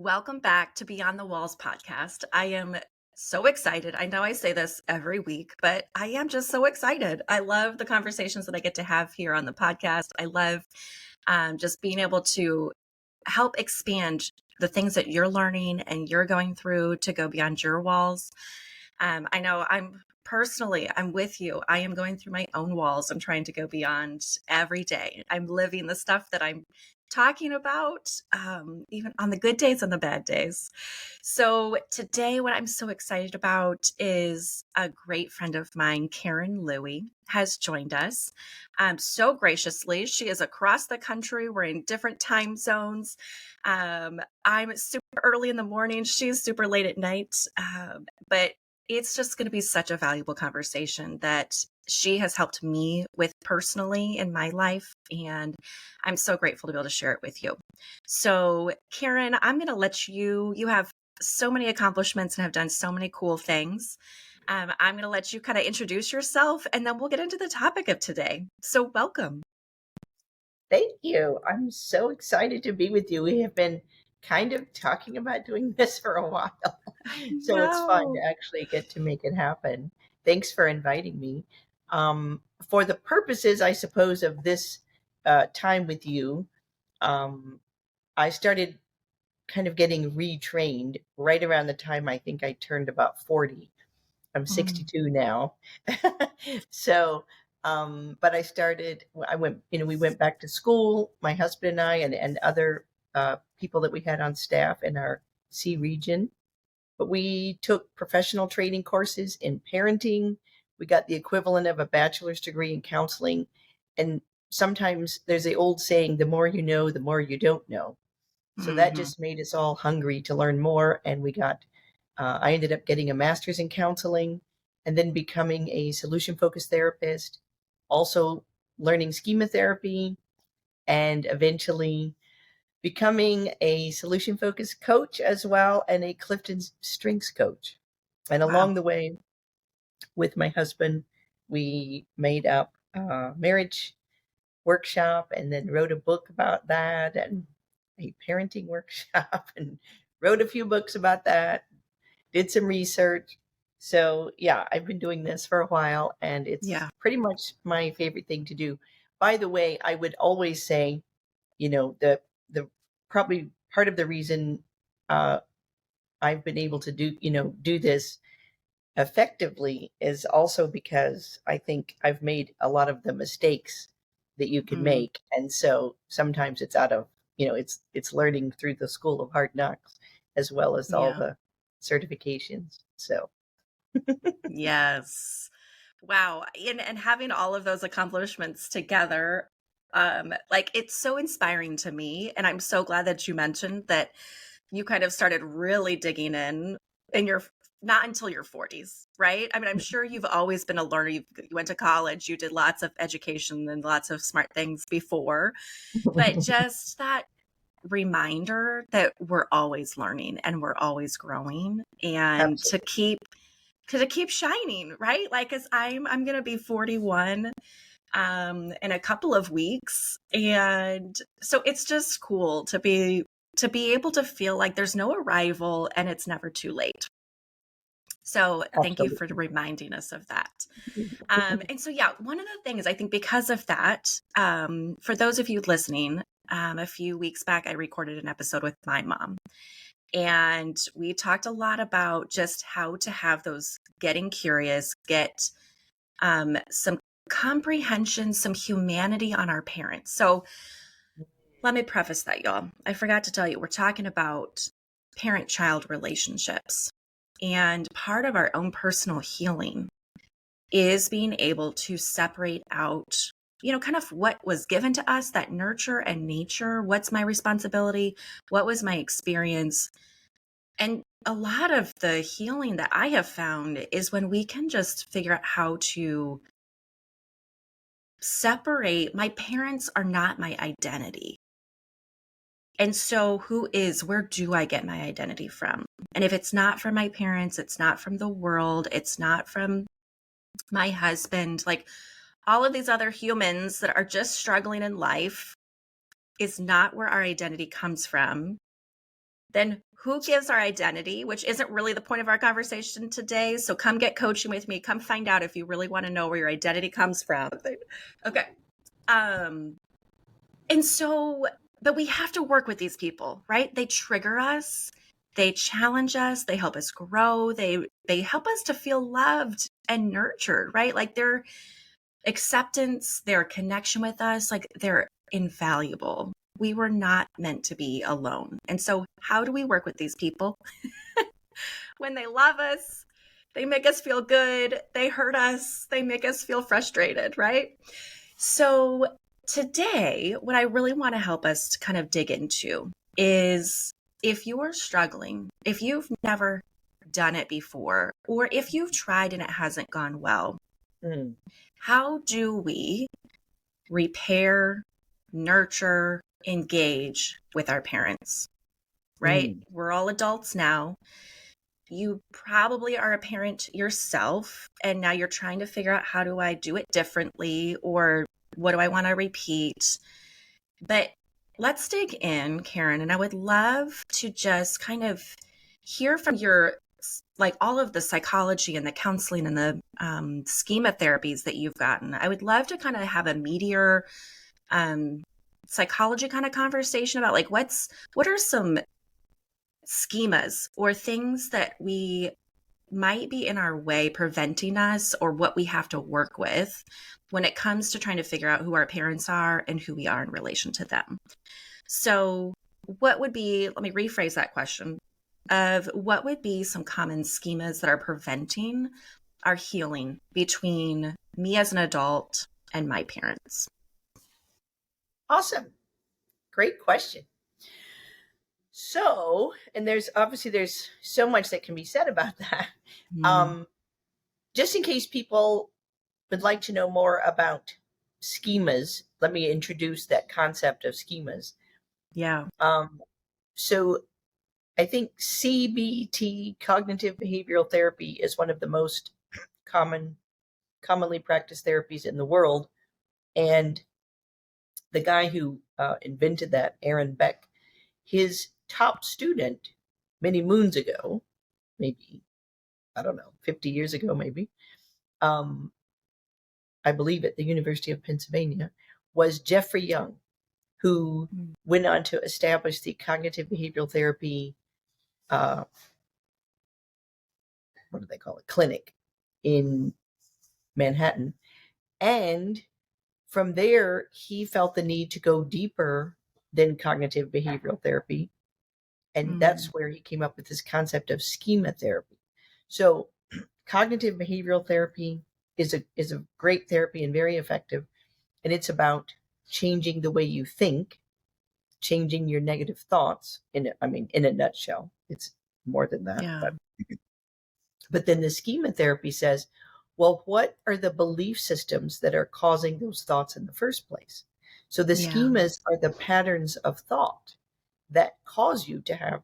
Welcome back to Beyond the Walls podcast. I am so excited. I know I say this every week, but I am just so excited. I love the conversations that I get to have here on the podcast. I love just being able to help expand the things that you're learning and you're going through to go beyond your walls. I know I'm with you. I am going through my own walls. I'm trying to go beyond every day. I'm living the stuff that I'm talking about, even on the good days and the bad days. So today, what I'm so excited about is a great friend of mine, Karen Louie, has joined us so graciously. She is across the country. We're in different time zones. I'm super early in the morning. She's super late at night. But it's just going to be such a valuable conversation that she has helped me with personally in my life. And I'm so grateful to be able to share it with you. So, Karen, I'm going to let you have so many accomplishments and have done so many cool things. I'm going to let you kind of introduce yourself and then we'll get into the topic of today. So, welcome. Thank you. I'm so excited to be with you. We have been kind of talking about doing this for a while. So it's fun to No. actually get to make it happen. Thanks for inviting me. For the purposes, I suppose, of this time with you, um, I started kind of getting retrained right around the time I think I turned about 40. I'm Mm, 62 now. So, but I went, we went back to school, my husband and I, and other people that we had on staff in our C region. But we took professional training courses in parenting. We got the equivalent of a bachelor's degree in counseling. And sometimes there's the old saying, the more you know, the more you don't know. So that mhm. just made us all hungry to learn more. And I ended up getting a master's in counseling and then becoming a solution focused therapist, also learning schema therapy, and eventually becoming a solution focused coach as well and a Clifton Strengths coach. And Wow. along the way, with my husband, we made up a marriage workshop and then wrote a book about that and a parenting workshop and wrote a few books about that, did some research. So, yeah, I've been doing this for a while and it's Yeah. pretty much my favorite thing to do. By the way, I would always say, the probably part of the reason uh, I've been able to do this effectively is also because I think I've made a lot of the mistakes that you can Mm, make. And so sometimes it's out of, it's learning through the school of hard knocks as well as all yeah. the certifications. So Yes. Wow. And having all of those accomplishments together, like it's so inspiring to me. And I'm so glad that you mentioned that you kind of started really digging in your not until your 40s, right? I mean, I'm sure you've always been a learner. You went to college, you did lots of education and lots of smart things before, but just that reminder that we're always learning and we're always growing and to absolutely. keep shining, right? Like, cause I'm going to be 41 in a couple of weeks. And so it's just cool to be able to feel like there's no arrival and it's never too late. So thank you for Absolutely. reminding us of that. And so, yeah, one of the things I think because of that, for those of you listening, a few weeks back, I recorded an episode with my mom. And we talked a lot about just how to have those getting curious, get some comprehension, some humanity on our parents. So let me preface that, y'all. I forgot to tell you, we're talking about parent child relationships. And part of our own personal healing is being able to separate out, kind of what was given to us, that nurture and nature. What's my responsibility? What was my experience? And a lot of the healing that I have found is when we can just figure out how to separate my parents are not my identity. And so where do I get my identity from? And if it's not from my parents, it's not from the world, it's not from my husband, like all of these other humans that are just struggling in life is not where our identity comes from. Then who gives our identity, which isn't really the point of our conversation today. So come get coaching with me. Come find out if you really want to know where your identity comes from. Okay. And so, but we have to work with these people, right? They trigger us. They challenge us. They help us grow. They help us to feel loved and nurtured, right? Like their acceptance, their connection with us, like they're invaluable. We were not meant to be alone. And so how do we work with these people? When they love us, they make us feel good, they hurt us, they make us feel frustrated, right? So today, what I really want to help us to kind of dig into is if you are struggling, if you've never done it before, or if you've tried and it hasn't gone well, how do we repair, nurture, engage with our parents, right? We're all adults now. You probably are a parent yourself, and now you're trying to figure out, how do I do it differently, or what do I want to repeat? But let's dig in, Karen, and I would love to just kind of hear from your, like, all of the psychology and the counseling and the schema therapies that you've gotten. I would love to kind of have a meatier psychology kind of conversation about, like, what are some schemas or things that we might be in our way preventing us, or what we have to work with when it comes to trying to figure out who our parents are and who we are in relation to them. So what would be, let me rephrase that question, of what would be some common schemas that are preventing our healing between me as an adult and my parents? Awesome. Great question. So, and there's so much that can be said about that. Just in case people would like to know more about schemas, let me introduce that concept of schemas. Yeah. So I think CBT, cognitive behavioral therapy, is one of the most commonly practiced therapies in the world. And the guy who invented that, Aaron Beck, his top student many moons ago, maybe, I don't know, 50 years ago, maybe, I believe at the University of Pennsylvania, was Jeffrey Young, who went on to establish the cognitive behavioral therapy, what do they call it, clinic in Manhattan. And from there, he felt the need to go deeper than cognitive behavioral therapy. And that's where he came up with this concept of schema therapy. So cognitive behavioral therapy is a great therapy and very effective. And it's about changing the way you think, changing your negative thoughts. In a nutshell, it's more than that. Yeah. But then the schema therapy says, well, what are the belief systems that are causing those thoughts in the first place? So the schemas are the patterns of thought that cause you to have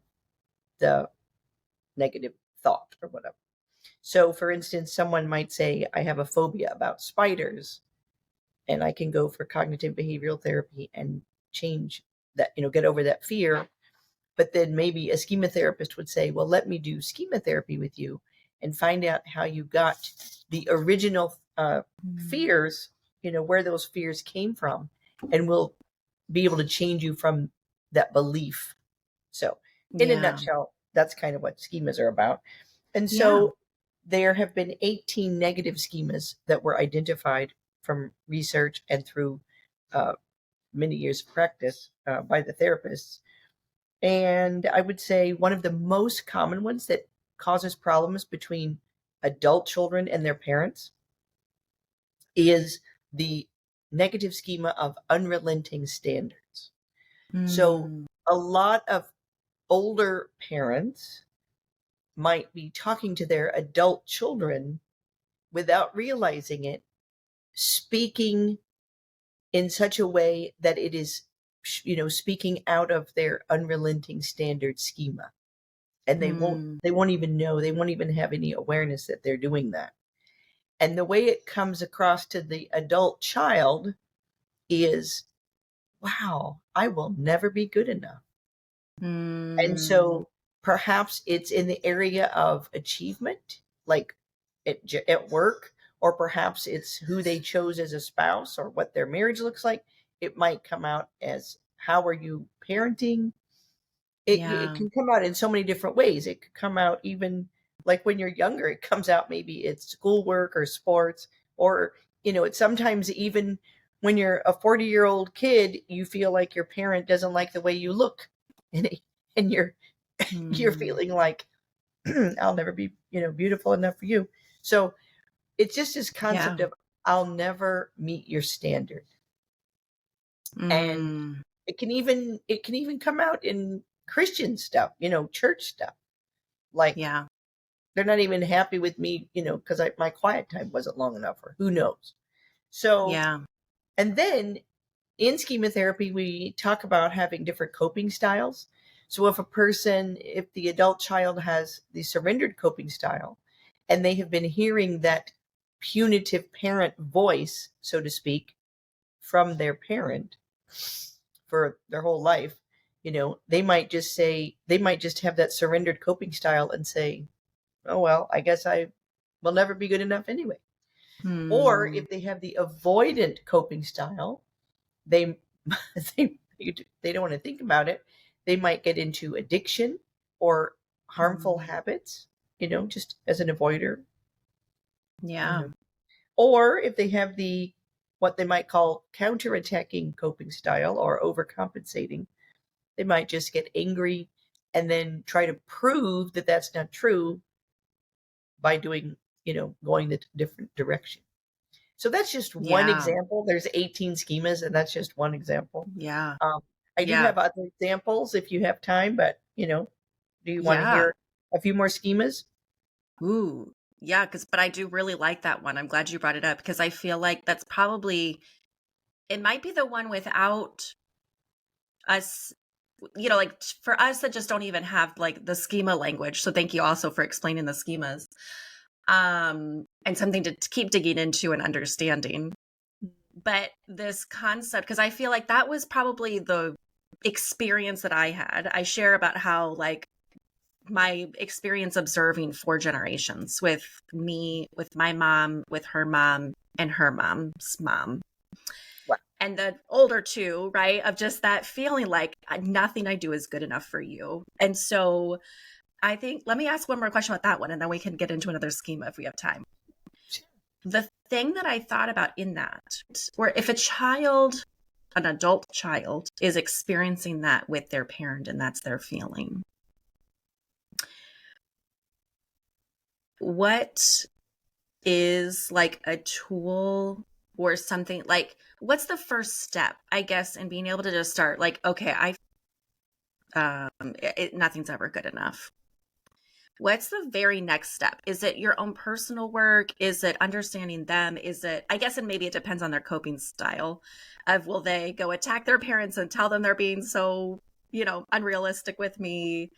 the negative thought or whatever. So, for instance, someone might say, I have a phobia about spiders, and I can go for cognitive behavioral therapy and change that, get over that fear. But then maybe a schema therapist would say, well, let me do schema therapy with you and find out how you got the original fears, where those fears came from, and we'll be able to change you from that belief. So in a nutshell, that's kind of what schemas are about. And so there have been 18 negative schemas that were identified from research and through many years of practice by the therapists. And I would say one of the most common ones that causes problems between adult children and their parents is the negative schema of unrelenting standards. So a lot of older parents might be talking to their adult children without realizing it, speaking in such a way that it is, speaking out of their unrelenting standard schema. And they won't even know, they won't even have any awareness that they're doing that. And the way it comes across to the adult child is, wow, I will never be good enough. And Mm, so perhaps it's in the area of achievement, like at work, or perhaps it's who they chose as a spouse or what their marriage looks like. It might come out as how are you parenting? It yeah. can come out in so many different ways. It could come out even like when you're younger, it comes out maybe it's schoolwork or sports, or, it's sometimes even when you're a 40-year-old kid, you feel like your parent doesn't like the way you look. And, and you're Mm, feeling like I'll never be, beautiful enough for you. So it's just this concept yeah. of I'll never meet your standard. And Mm, it can even come out in Christian stuff, church stuff. Like yeah. they're not even happy with me, because my quiet time wasn't long enough, or who knows. So, Yeah. and then in schema therapy, we talk about having different coping styles. So if the adult child has the surrendered coping style, and they have been hearing that punitive parent voice, so to speak, from their parent for their whole life, they might just have that surrendered coping style and say, oh, well, I guess I will never be good enough anyway. Or Mm, if they have the avoidant coping style, they they they don't want to think about it. They might get into addiction or harmful mm, habits, just as an avoider. You yeah. know. Or if they have the what they might call counterattacking coping style or overcompensating, they might just get angry and then try to prove that that's not true by doing, going the different direction. So that's just one Yeah. example. There's 18 schemas, and that's just one example. Yeah. Um, I do Yeah. have other examples if you have time, but do you want to Yeah. hear a few more schemas? Ooh. Yeah, but I do really like that one. I'm glad you brought it up because I feel like that's probably it might be the one without us, like for us that just don't even have like the schema language. So thank you also for explaining the schemas. And something to keep digging into and understanding. But this concept, because I feel like that was probably the experience that I had. I share about how like my experience observing four generations with me, with my mom, with her mom, and her mom's mom. Wow. And the older two, right? Of just that feeling like nothing I do is good enough for you. And so I think, let me ask one more question about that one, and then we can get into another schema if we have time. The thing that I thought about in that, where if a child, an adult child, is experiencing that with their parent and that's their feeling, what is like a tool or something like what's the first step, I guess, in being able to just start like, okay, nothing's ever good enough. What's the very next step? Is it your own personal work? Is it understanding them? Is it, I guess, and maybe it depends on their coping style of will they go attack their parents and tell them they're being so, unrealistic with me?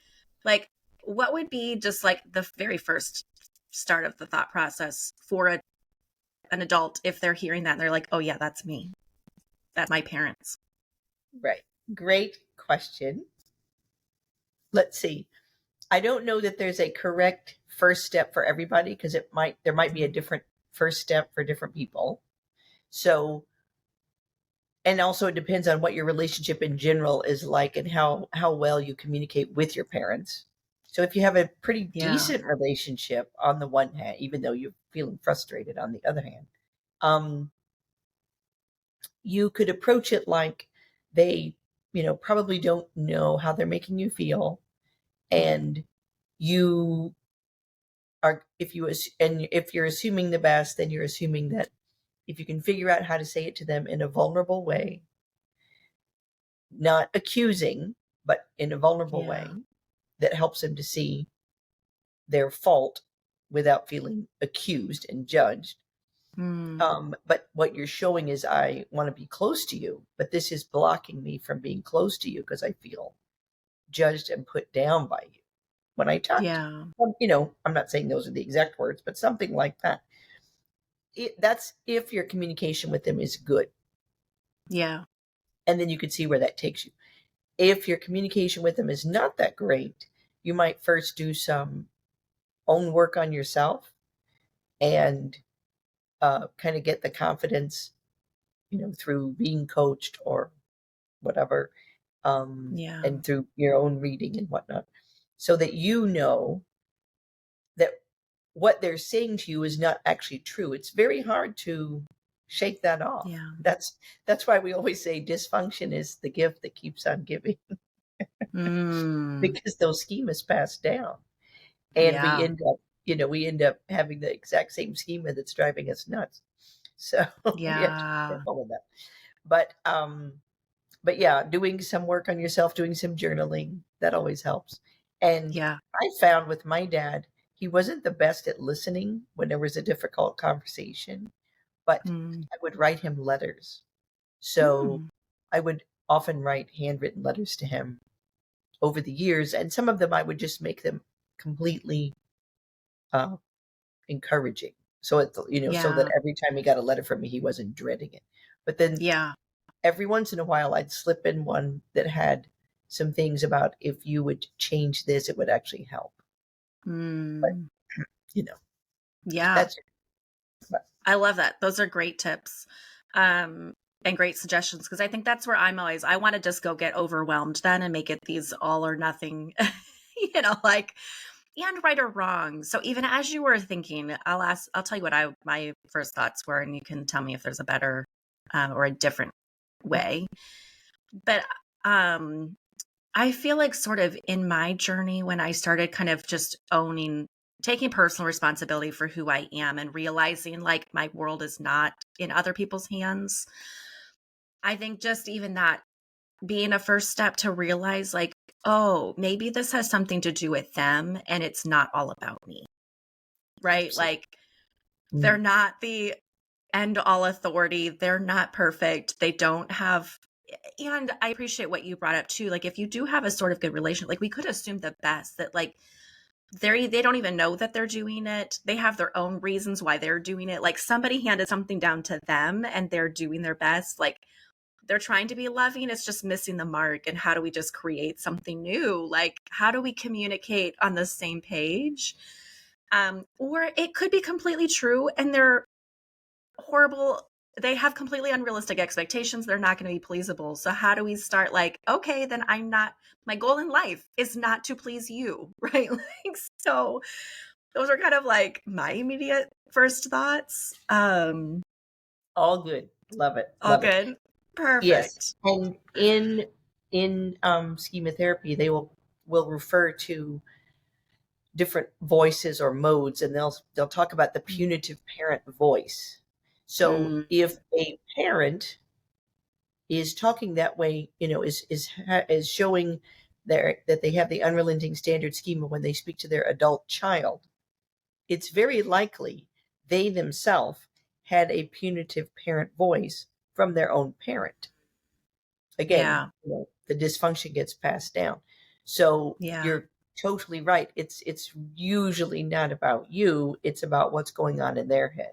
Like, what would be just like the very first start of the thought process for an adult if they're hearing that and they're like, oh, yeah, that's me. That's my parents. Right. Great question. Let's see. I don't know that there's a correct first step for everybody because there might be a different first step for different people. So, and also it depends on what your relationship in general is like and how well you communicate with your parents. So if you have a pretty Yeah. decent relationship on the one hand, even though you're feeling frustrated on the other hand, um, you could approach it like they, probably don't know how they're making you feel, and you are if you're assuming the best, then you're assuming that if you can figure out how to say it to them in a vulnerable way, not accusing, but in a vulnerable Yeah. way that helps them to see their fault without feeling accused and judged. Mm, But what you're showing is I want to be close to you, but this is blocking me from being close to you because I feel judged and put down by you when I talk to yeah. you. I'm not saying those are the exact words, but something like that. That's if your communication with them is good. Yeah. And then you can see where that takes you. If your communication with them is not that great, you might first do some own work on yourself and kind of get the confidence, through being coached or whatever, Yeah. and through your own reading and whatnot, so that you know that what they're saying to you is not actually true. It's very hard to shake that off. Yeah. That's why we always say dysfunction is the gift that keeps on giving, Mm. because those schemas pass down, and we Yeah. end up, we end up having the exact same schema that's driving us nuts. So we have to be Yeah. careful with that. But yeah, doing some work on yourself, doing some journaling, that always helps. And Yeah. I found with my dad, he wasn't the best at listening when there was a difficult conversation, but Mm. I would write him letters. So Mm. I would often write handwritten letters to him over the years, and some of them I would just make them completely uh, encouraging. So so that Yeah. every time he got a letter from me, he wasn't dreading it. But then Yeah. every once in a while, I'd slip in one that had some things about, if you would change this, it would actually help. But Mm. you know, Yeah. that's but, I love that. Those are great tips. And great suggestions, because I think that's where I want to just go get overwhelmed then and make it these all or nothing, like, and right or wrong. So even as you were thinking, I'll tell you what my first thoughts were, and you can tell me if there's a better or a different way. But I feel like sort of in my journey, when I started kind of just taking personal responsibility for who I am and realizing like my world is not in other people's hands, I think just even that being a first step to realize like, oh, maybe this has something to do with them and it's not all about me, right? absolutely. Like they're not the end all authority. They're not perfect. They don't have, and I appreciate what you brought up too. Like if you do have a sort of good relationship, like we could assume the best, that like they don't even know that they're doing it. They have their own reasons why they're doing it. Like somebody handed something down to them and they're doing their best. Like they're trying to be loving, it's just missing the mark. And how do we just create something new? Like how do we communicate on the same page? Or it could be completely true and they're horrible. They have completely unrealistic expectations. They're not going to be pleasable. So how do we start like, okay, then my goal in life is not to please you, right? Like, so those are kind of like my immediate first thoughts. All good. Love it. All Love it. good. Yes. Perfect. And in schema therapy, they will refer to different voices or modes, and they'll talk about the punitive parent voice. So Mm, if a parent is talking that way, is showing that they have the unrelenting standard schema when they speak to their adult child, it's very likely they themselves had a punitive parent voice from their own parent. Again, yeah. the dysfunction gets passed down. So Yeah. you're totally right. It's usually not about you. It's about what's going on in their head.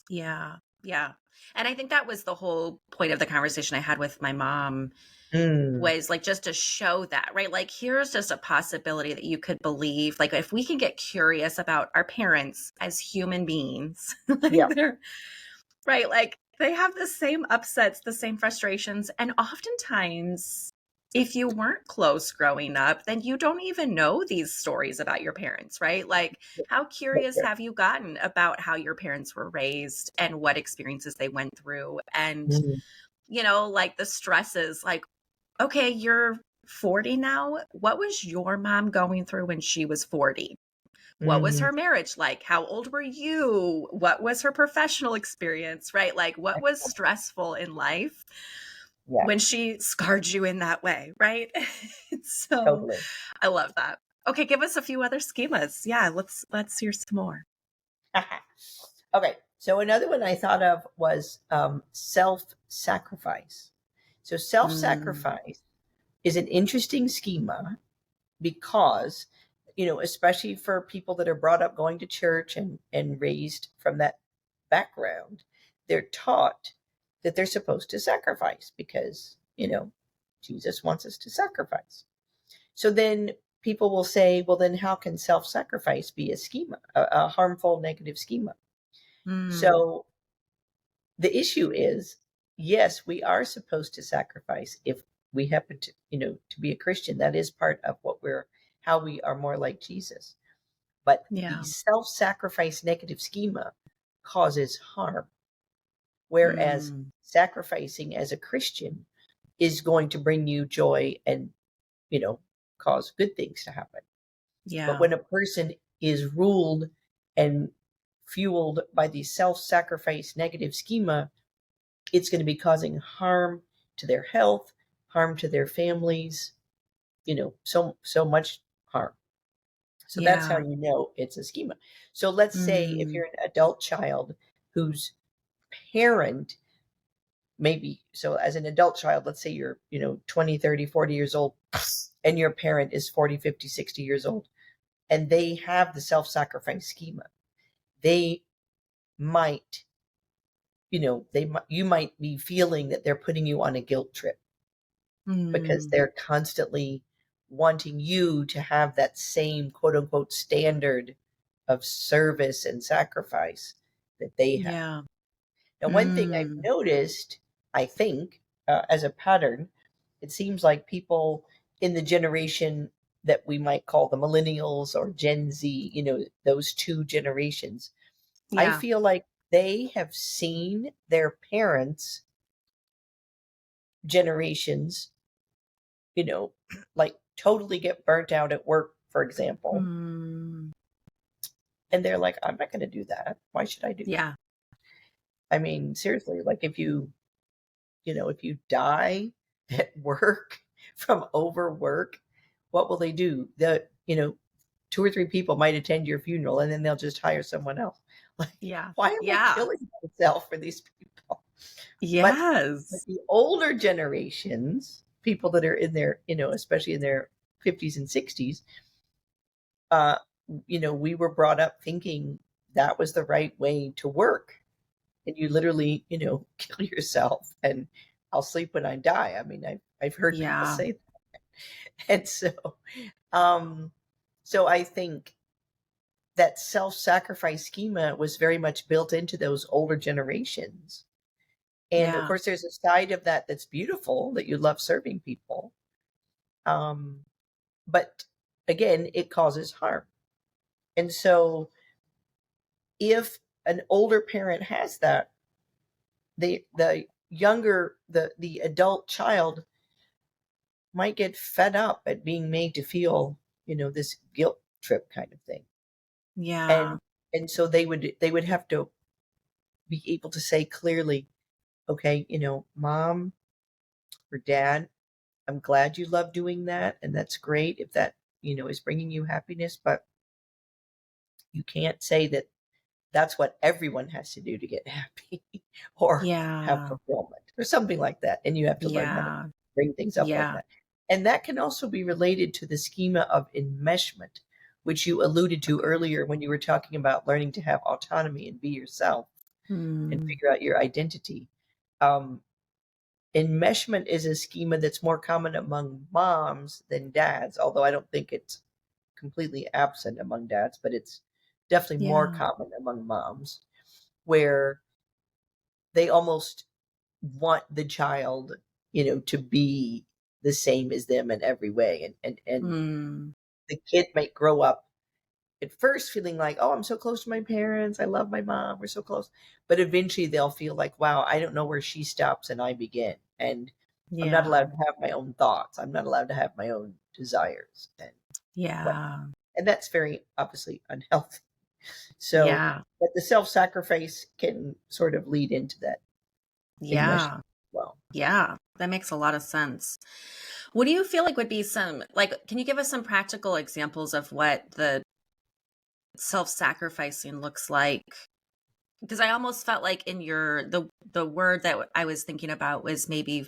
Yeah. Yeah. And I think that was the whole point of the conversation I had with my mom, Mm, was like just to show that, right? Like here's just a possibility that you could believe. Like if we can get curious about our parents as human beings, like yeah. they're right, like they have the same upsets, the same frustrations, and oftentimes if you weren't close growing up, then you don't even know these stories about your parents, right? Like how Right curious there. have you gotten about how your parents were raised and what experiences they went through, and Mm, like the stresses, like okay, you're 40 now. What was your mom going through when she was 40? What was mhm. her marriage like? How old were you? What was her professional experience, right? Like, what was stressful in life Yeah, when she scarred you in that way, right? So totally. I love that. Okay, give us a few other schemas. Yeah, let's hear some more. Okay, so another one I thought of was self-sacrifice. So Mm, self-sacrifice is an interesting schema because, especially for people that are brought up going to church and raised from that background, they're taught that they're supposed to sacrifice because, Jesus wants us to sacrifice. So then people will say, well, then how can self-sacrifice be a schema, a harmful, negative schema? Mm. So the issue is, yes, we are supposed to sacrifice if we happen to, to be a Christian. That is part of how we are more like Jesus. But the Yeah. self-sacrifice negative schema causes harm, whereas Mm. sacrificing as a Christian is going to bring you joy and, you know, cause good things to happen. But Yeah. when a person is ruled and fueled by the self-sacrifice negative schema, it's going to be causing harm to their health, harm to their families, so much harm. So that's how Yeah. you know it's a schema. So let's say if Mm. you're an adult child whose parent maybe, so as an adult child, let's say you're, 20, 30, 40 years old, and your parent is 40, 50, 60 years old, and they have the self-sacrifice schema. They might, you might be feeling that they're putting you on a guilt trip because Mm. they're constantly wanting you to have that same quote unquote standard of service and sacrifice that they have. Yeah. Now, one thing I've Mm. noticed, I think, as a pattern, it seems like people in the generation that we might call the millennials or Gen Z, those two generations, I Yeah. feel like they have seen their parents' generations, you know, like totally get burnt out at work, for example. Mm. And they're like, I'm not going to do that. Why should I do that? Yeah. I mean, seriously, like if you die at work from overwork, what will they do? Two or three people might attend your funeral and then they'll just hire someone else. Like, Yeah. why am I Yeah. killing myself for these people? But Yes. the older generations, people that are in their, especially in their 50s and 60s, uh, we were brought up thinking that was the right way to work. And you literally, kill yourself and I'll sleep when I die. I mean, I've heard people Yeah. say that. And um, so I think that self-sacrifice schema was very much built into those older generations. And of Yeah. course, there's a side of that that's beautiful, that you love serving people. Um, but again, it causes harm. And so if an older parent has that, the adult child might get fed up at being made to feel, this guilt trip kind of thing. Yeah. And so they would have to be able to say clearly, okay, mom or dad, I'm glad you love doing that, and that's great if that, is bringing you happiness, but you can't say that that's what everyone has to do to get happy or have Yeah. fulfillment or something like that. And you have to learn how to Yeah. bring things up like Yeah. that. And that can also be related to the schema of enmeshment, which you alluded to Okay. earlier when you were talking about learning to have autonomy and be yourself and Mm. figure out your identity. Um, Enmeshment is a schema that's more common among moms than dads, although I don't think it's completely absent among dads, but it's definitely more Yeah. common among moms, where they almost want the child, to be the same as them in every way. And Mm. the kid might grow up at first feeling like, oh, I'm so close to my parents. I love my mom. We're so close. But eventually they'll feel like, wow, I don't know where she stops and I begin. And I'm not Yeah. allowed to have my own thoughts. I'm not allowed to have my own desires and what. Yeah. And that's very obviously unhealthy. So, Yeah. but the self-sacrifice can sort of lead into that enmeshment Yeah. as well. Yeah. That makes a lot of sense. What do you feel like would be can you give us some practical examples of what the self-sacrificing looks like? Because I almost felt like in the word that I was thinking about was maybe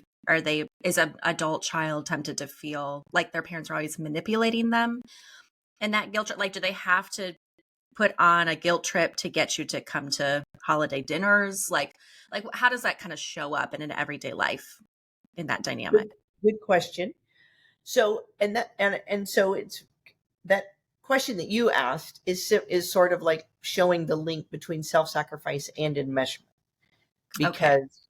is an adult child tempted to feel like their parents are always manipulating them? And that guilt trip, like, do they have to put on a guilt trip to get you to come to holiday dinners? Like how does that kind of show up in an everyday life in that The dynamic? Good question. So, and so it's that question that you asked is sort of like showing the link between self-sacrifice and enmeshment, Okay. because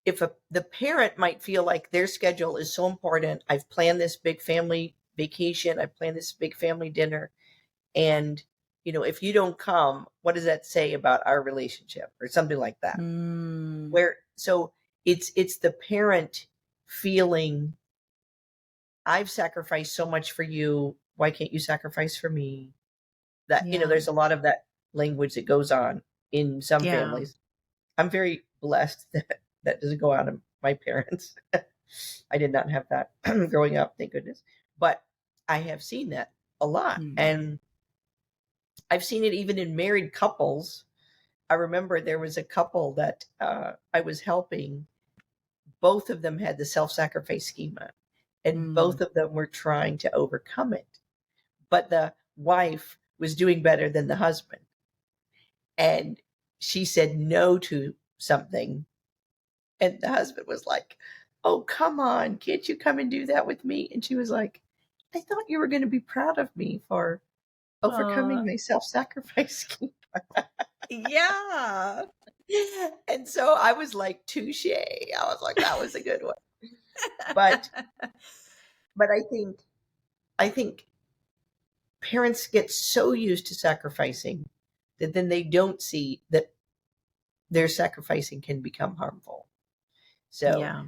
if the parent might feel like their schedule is so important, I've planned this big family vacation, I've planned this big family dinner, and if you don't come, what does that say about our relationship, or something like that? Mm, Where so it's the parent feeling, I've sacrificed so much for you, why can't you sacrifice for me? That yeah. there's a lot of that language that goes on in some Yeah. families. I'm very blessed that that doesn't go on in my parents. I did not have that growing up, thank goodness. But I have seen that a lot. Mm, And I've seen it even in married couples. I remember there was a couple that I was helping. Both of them had the self sacrifice schema, and mm. both of them were trying to overcome it. But the wife was doing better than the husband. And she said no to something. And the husband was like, "Oh, come on. Can't you come and do that with me?" And she was like, "I thought you were going to be proud of me for overcoming Uh, my self sacrifice scheme." yeah. And so I was like, touche. I was like, that was a good one. But but I think parents get so used to sacrificing that then they don't see that their sacrificing can become harmful. So Yeah.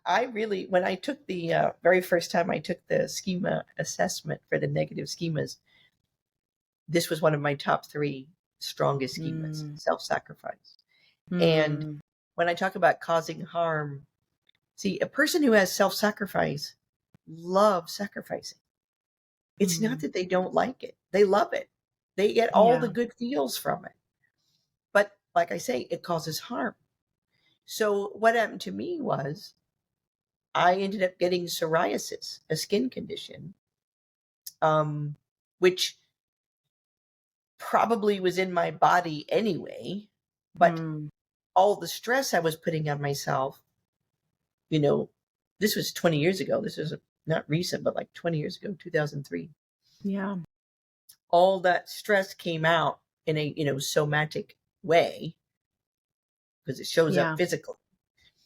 I really, when I took the very first time I took the schema assessment for the negative schemas, this was one of my top three strongest schemas: Mm, self-sacrifice. And mm. when I talk about causing harm, see, a person who has self-sacrifice loves sacrificing. It's not Mm. that they don't like it; they love it. They get all the Yeah. good feels from it. But like I say, it causes harm. So what happened to me was I ended up getting psoriasis, a skin condition, which probably was in my body anyway. But Mm. all the stress I was putting on myself, you know, this was 20 years ago. This is not recent, but like 20 years ago, 2003. Yeah. All that stress came out in a, somatic way because it shows up Yeah. physically.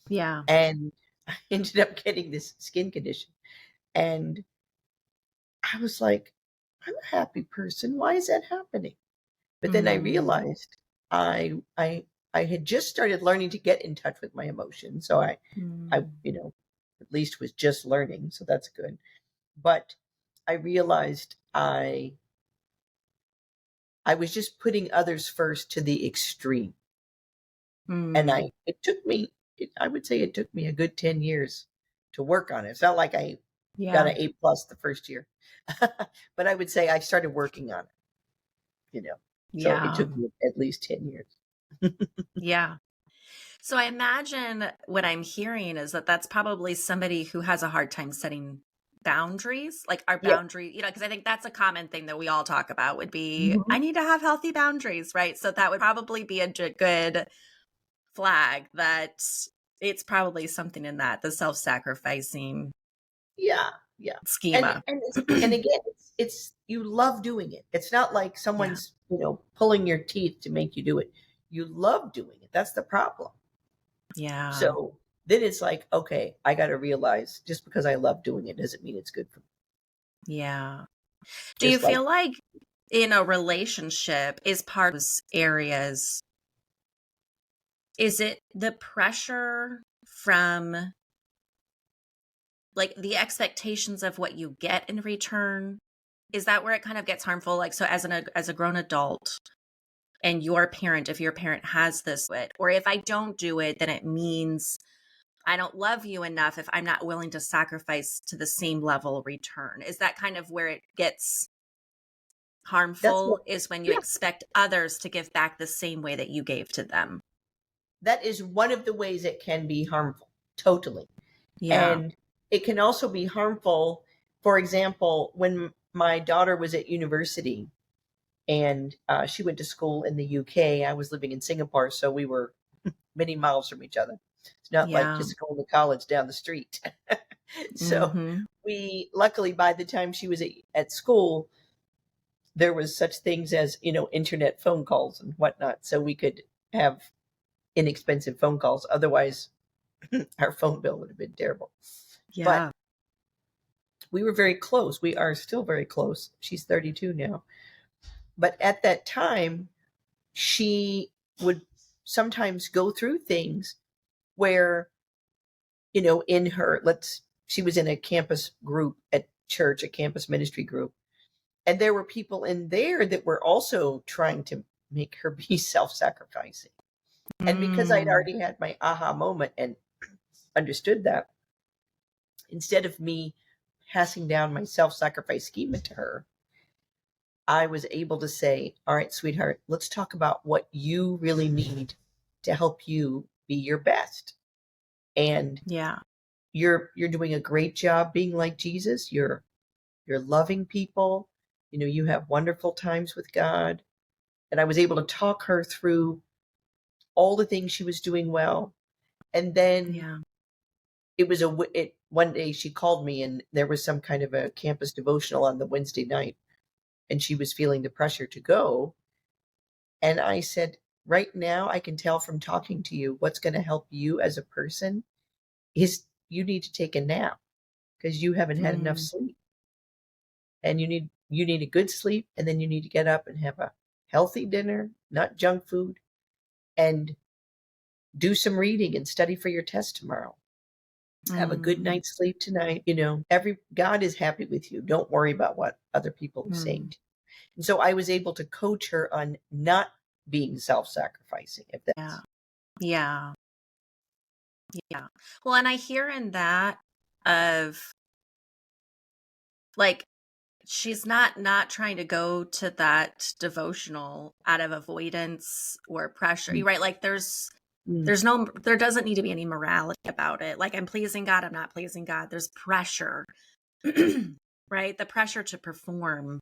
Yeah. And I ended up getting this skin condition. And I was like, I'm a happy person. Why is that happening? But then I Mm. realized I had just started learning to get in touch with my emotions. So I Mm. at least was just learning, so that's good. But I realized I was just putting others first to the extreme. And Mm. I would say it took me a good 10 years to work on it. It's not like I got Yeah. an A+ the first year. But I would say I started working on it, you know. So it Yeah. took me at least 10 years. Yeah. So I imagine what I'm hearing is that that's probably somebody who has a hard time setting boundaries, like our Yeah. boundary, because I think that's a common thing that we all talk about would be, I Mhm. need to have healthy boundaries, right? So that would probably be a good flag that it's probably something in that, the self-sacrificing Yeah, yeah. And schema. and and again, it's you love doing it. It's not like Yeah. someone's, pulling your teeth to make you do it. You love doing it. That's the problem. Yeah. So then it's like, okay, I got to realize just because I love doing it doesn't mean it's good for me. Yeah. Do you Just like, feel like in a relationship is part of those areas, is it the pressure from like the expectations of what you get in return? Is that where it kind of gets harmful? Like, so as a grown adult and your parent, if your parent has this, or if I don't do it, then it means I don't love you enough if I'm not willing to sacrifice to the same level return. Is that kind of where it gets that's what, harmful, is when you yeah, expect others to give back the same way that you gave to them? that is one of the ways it can be harmful. Totally. Yeah. And it can also be harmful. For example, when my daughter was at university, and she went to school in the UK. I was living in Singapore, so we were many miles from each other. It's not like Yeah. just going to college down the street. So Mhm. we, luckily, by the time she was at school, there was such things as, internet phone calls and whatnot. So we could have inexpensive phone calls. Otherwise, our phone bill would have been terrible. But Yeah. we were very close. We are still very close. She's 32 now. But at that time, she would sometimes go through things where, in her, she was in a campus group at church, a campus ministry group. And there were people in there that were also trying to make her be self sacrificing. And because I'd Mm. already had my aha moment and understood that, instead of me passing down my self sacrifice schema to her, I was able to say, all right, sweetheart, let's talk about what you really need to help you be your best. And Yeah. you're doing a great job being like Jesus. You're loving people. You have wonderful times with God. And I was able to talk her through all the things she was doing well. And then Yeah. it was one day she called me and there was some kind of a campus devotional on the Wednesday night and she was feeling the pressure to go. And I said, right now, I can tell from talking to you what's going to help you as a person is you need to take a nap because you haven't had enough Mm. sleep. And you need a good sleep, and then you need to get up and have a healthy dinner, not junk food, and do some reading and study for your test tomorrow. Have a good Mm. night's sleep tonight. Every God is happy with you. Don't worry about what other people are saying. Mm. And so I was able to coach her on not being self-sacrificing, if Yeah. that's Yeah. Yeah. Well, and I hear in that of like she's not trying to go to that devotional out of avoidance or pressure. You're right. Like Mm, there doesn't need to be any morality about it. Like I'm pleasing God, I'm not pleasing God. There's pressure, right? The pressure to perform.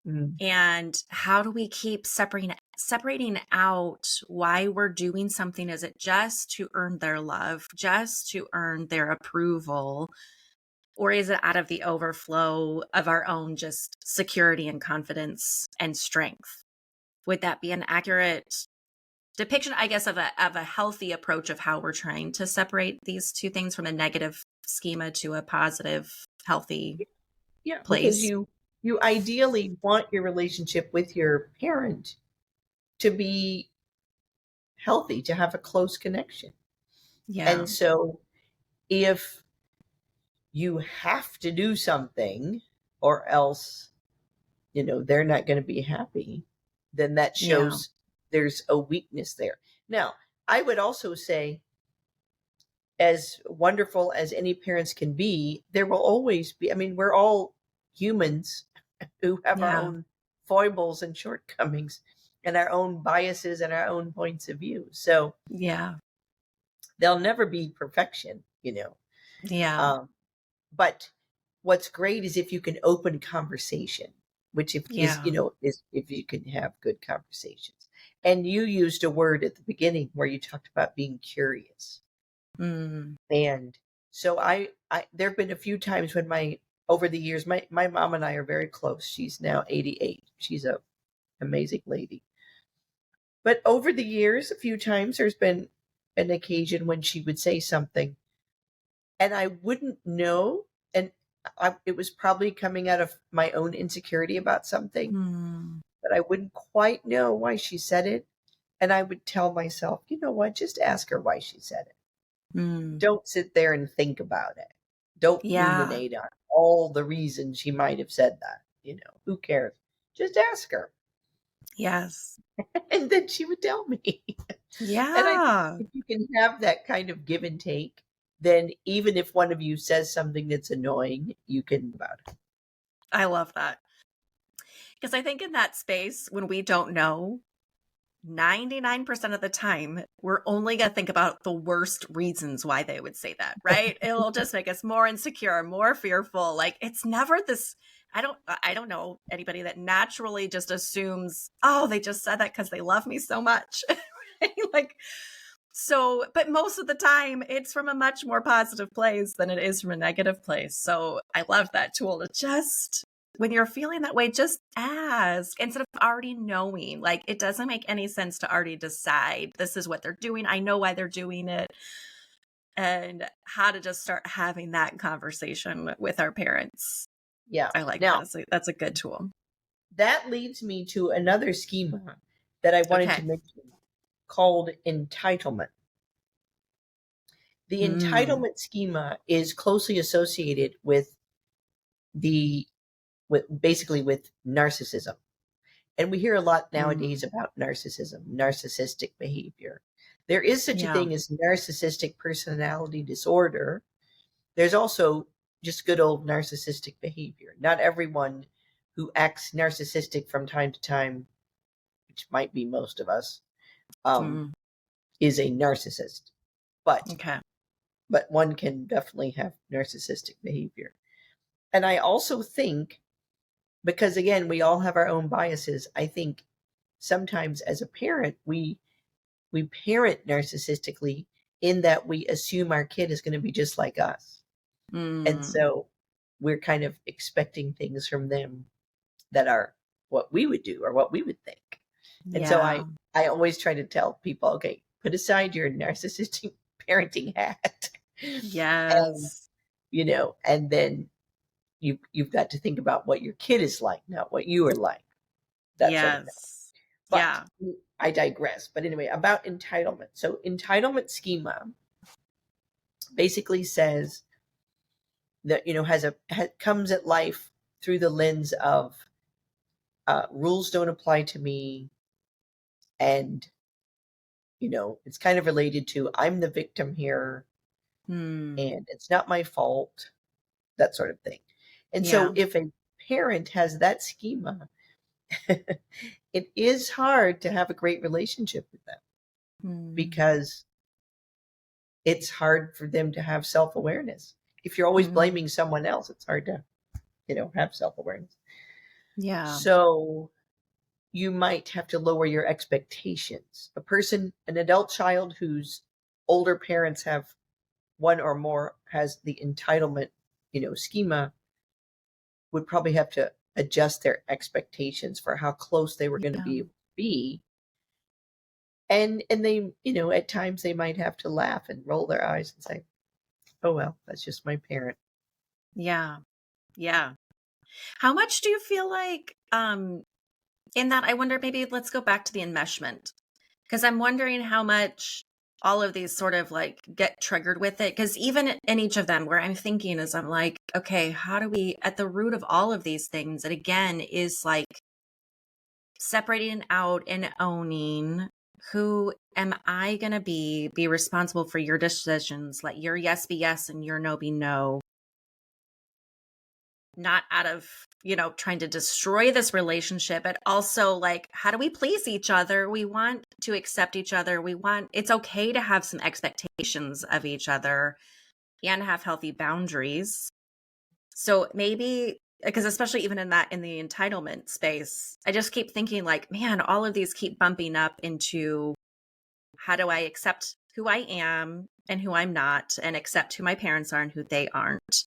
mm, And how do we keep separating out why we're doing something? Is it just to earn their love, just to earn their approval? Or is it out of the overflow of our own just security and confidence and strength? Would that be an accurate depiction, I guess, of a healthy approach of how we're trying to separate these two things from a negative schema to a positive, healthy yeah, because place? you ideally want your relationship with your parent to be healthy, to have a close connection. Yeah. And so if you have to do something or else, they're not going to be happy, then that Yeah. shows there's a weakness there. Now, I would also say, as wonderful as any parents can be, there will always be, I mean, we're all humans who have our Yeah. own foibles and shortcomings and our own biases and our own points of view. So Yeah. there'll never be perfection, Yeah. Um, but what's great is if you can open conversation, which if is Yeah. is if you can have good conversations. And you used a word at the beginning where you talked about being curious. Mm. And so I there have been a few times when over the years, my mom and I are very close. She's now 88. She's a amazing lady. But over the years, a few times there's been an occasion when she would say something and I wouldn't know. And it was probably coming out of my own insecurity about something, Mm. but I wouldn't quite know why she said it. And I would tell myself, you know what, just ask her why she said it. Mm. Don't sit there and think about it. Don't Yeah. ruminate on all the reasons she might have said that. Who cares? Just ask her. Yes. And then she would tell me. And I think Yeah. if you can have that kind of give and take, then even if one of you says something that's annoying, you can about it. I love that. Because I think in that space, when we don't know, 99% of the time, we're only going to think about the worst reasons why they would say that, right? It'll just make us more insecure, more fearful. Like it's never this. I don't know anybody that naturally just assumes, oh, they just said that because they love me so much. Like So, but most of the time it's from a much more positive place than it is from a negative place. So I love that tool to just, when you're feeling that way, just ask instead of already knowing. Like, it doesn't make any sense to already decide this is what they're doing. I know why they're doing it. And how to just start having that conversation with our parents. Yeah. I like Now, that. That's a good tool. that leads me to another schema that I wanted to Okay. mention called entitlement. The Mm, entitlement schema is closely associated with the with basically with narcissism. And we hear a lot nowadays mm, about narcissism, narcissistic behavior. There is such a yeah. thing as narcissistic personality disorder. There's also just good old narcissistic behavior. Not everyone who acts narcissistic from time to time, which might be most of us, um, Mm, is a narcissist. But okay. but one can definitely have narcissistic behavior. And I also think, because again, we all have our own biases, I think sometimes as a parent, we parent narcissistically in that we assume our kid is going to be just like us. And Mm, so we're kind of expecting things from them that are what we would do or what we would think. And so yeah. I always try to tell people, okay, put aside your narcissistic parenting hat. And Yes. and then you've got to think about what your kid is like, not what you are like, that sort of thing. Yes. But Yeah. I digress. But anyway, about entitlement. So entitlement schema basically says that comes at life through the lens of rules don't apply to me, and it's kind of related to I'm the victim here, Mm, and it's not my fault, that sort of thing. And so yeah. if a parent has that schema, it is hard to have a great relationship with them Mm, because it's hard for them to have self-awareness. If you're always mm, blaming someone else, it's hard to, have self-awareness. yeah. So you might have to lower your expectations. An adult child whose older parents have one or more has the entitlement, schema, would probably have to adjust their expectations for how close they were going to Yeah. be able to be. And they, at times they might have to laugh and roll their eyes and say, "Oh well, that's just my parent." Yeah. Yeah. How much do you feel like, in that, I wonder, maybe let's go back to the enmeshment, because I'm wondering how much all of these sort of like get triggered with it. Because even in each of them, where I'm thinking is, I'm like, okay, how do we, at the root of all of these things, it again is like separating out and owning who am I going to be responsible for your decisions, let your yes be yes and your no be no, not out of, trying to destroy this relationship, but also like, how do we please each other? We want to accept each other. It's okay to have some expectations of each other and have healthy boundaries. So maybe, because especially even in the entitlement space, I just keep thinking like, man, all of these keep bumping up into how do I accept who I am and who I'm not, and accept who my parents are and who they aren't.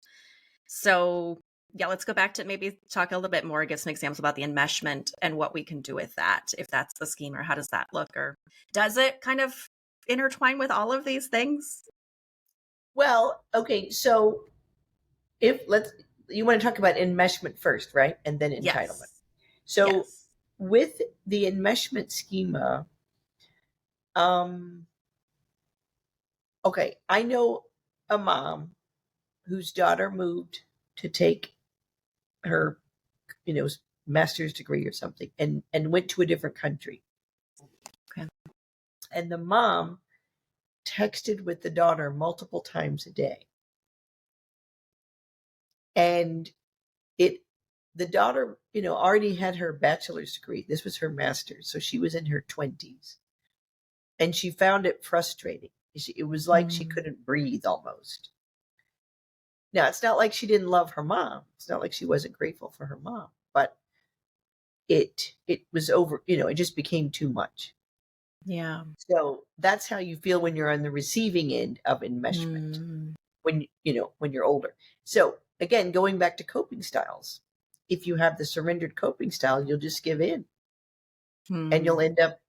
So yeah, let's go back to maybe talk a little bit more, give some examples about the enmeshment and what we can do with that, if that's the scheme, or how does that look, or does it kind of intertwine with all of these things? Well, okay, so if let's you want to talk about enmeshment first, right? And then entitlement. Yes. So Yes. with the enmeshment schema, um, okay, I know a mom whose daughter moved to take her, you know, master's degree or something, and went to a different country. Okay. And the mom texted with the daughter multiple times a day. And it the daughter, already had her bachelor's degree. This was her master's, so she was in her 20s. And she found it frustrating. It was like she Mm, couldn't breathe almost. Now, it's not like she didn't love her mom. It's not like she wasn't grateful for her mom, but it was over, it just became too much. Yeah. So that's how you feel when you're on the receiving end of enmeshment, Mm. when you're older. So again, going back to coping styles, if you have the surrendered coping style, you'll just give in and you'll Mm. end up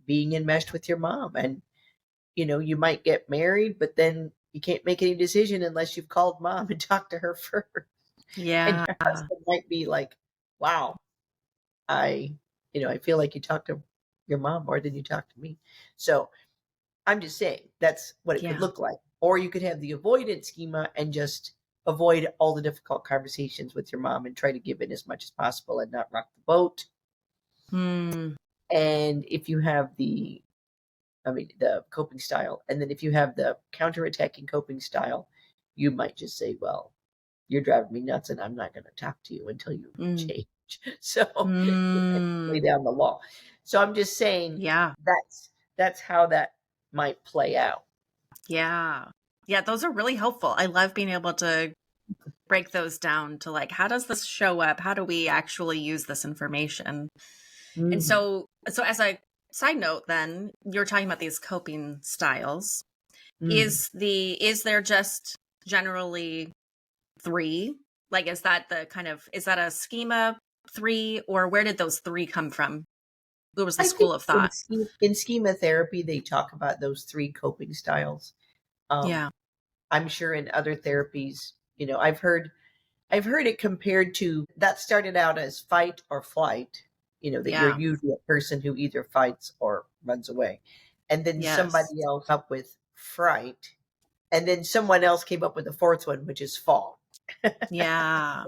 being enmeshed with your mom. And, you might get married, but then you can't make any decision unless you've called mom and talked to her first. And Yeah. your husband might be like, wow, I, I feel like you talked to your mom more than you talked to me. So I'm just saying that's what it could Yeah. look like. Or you could have the avoidance schema and just avoid all the difficult conversations with your mom and try to give in as much as possible and not rock the boat. Mm. And if you have the coping style, and then if you have the counterattacking coping style, you might just say, well, you're driving me nuts and I'm not going to talk to you until you Mm. change. So lay Mm. down the law. So I'm just saying Yeah. that's how that might play out. Yeah. Yeah. Those are really helpful. I love being able to break those down to like, how does this show up? How do we actually use this information? And Mhm. so as a side note, then you're talking about these coping styles. Mhm. Is there just generally three? Like, is that a schema three, or where did those three come from? What was the I think school of thought? in schema therapy they talk about those three coping styles. Um, Yeah. I'm sure in other therapies, I've heard it compared to that started out as fight or flight, that you're Yeah. usually a person who either fights or runs away. And then Yes. somebody else up with fright. And then someone else came up with the fourth one, which is fall. Yeah.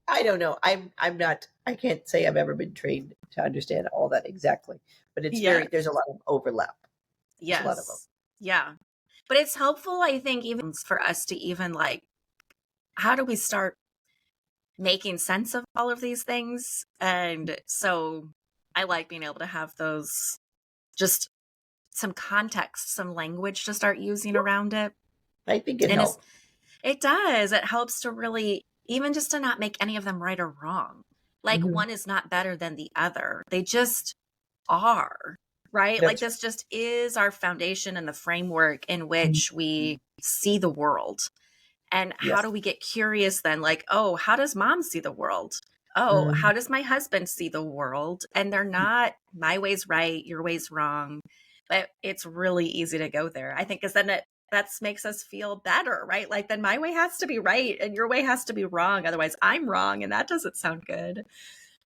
I don't know. I'm not I can't say I've ever been trained to understand all that exactly. But Yes. there's a lot of overlap. There's a lot of overlap. Yes. Yeah. But it's helpful, I think, even for us to even like, how do we start making sense of all of these things? And so I like being able to have those, just some context, some language to start using around it. I think it And helps. it does. It helps to really, even just to not make any of them right or wrong. Like Mhm. one is not better than the other. They just are, right? Like That's this just is our foundation and the framework in right. which we see the world. And how Yes. do we get curious then? Like, oh, how does mom see the world? Oh, how Mhm. does my husband see the world? And they're not my way's right, your way's wrong. But it's really easy to go there. I think because then that makes us feel better, right? Like then my way has to be right and your way has to be wrong. Otherwise, I'm wrong, and that doesn't sound good.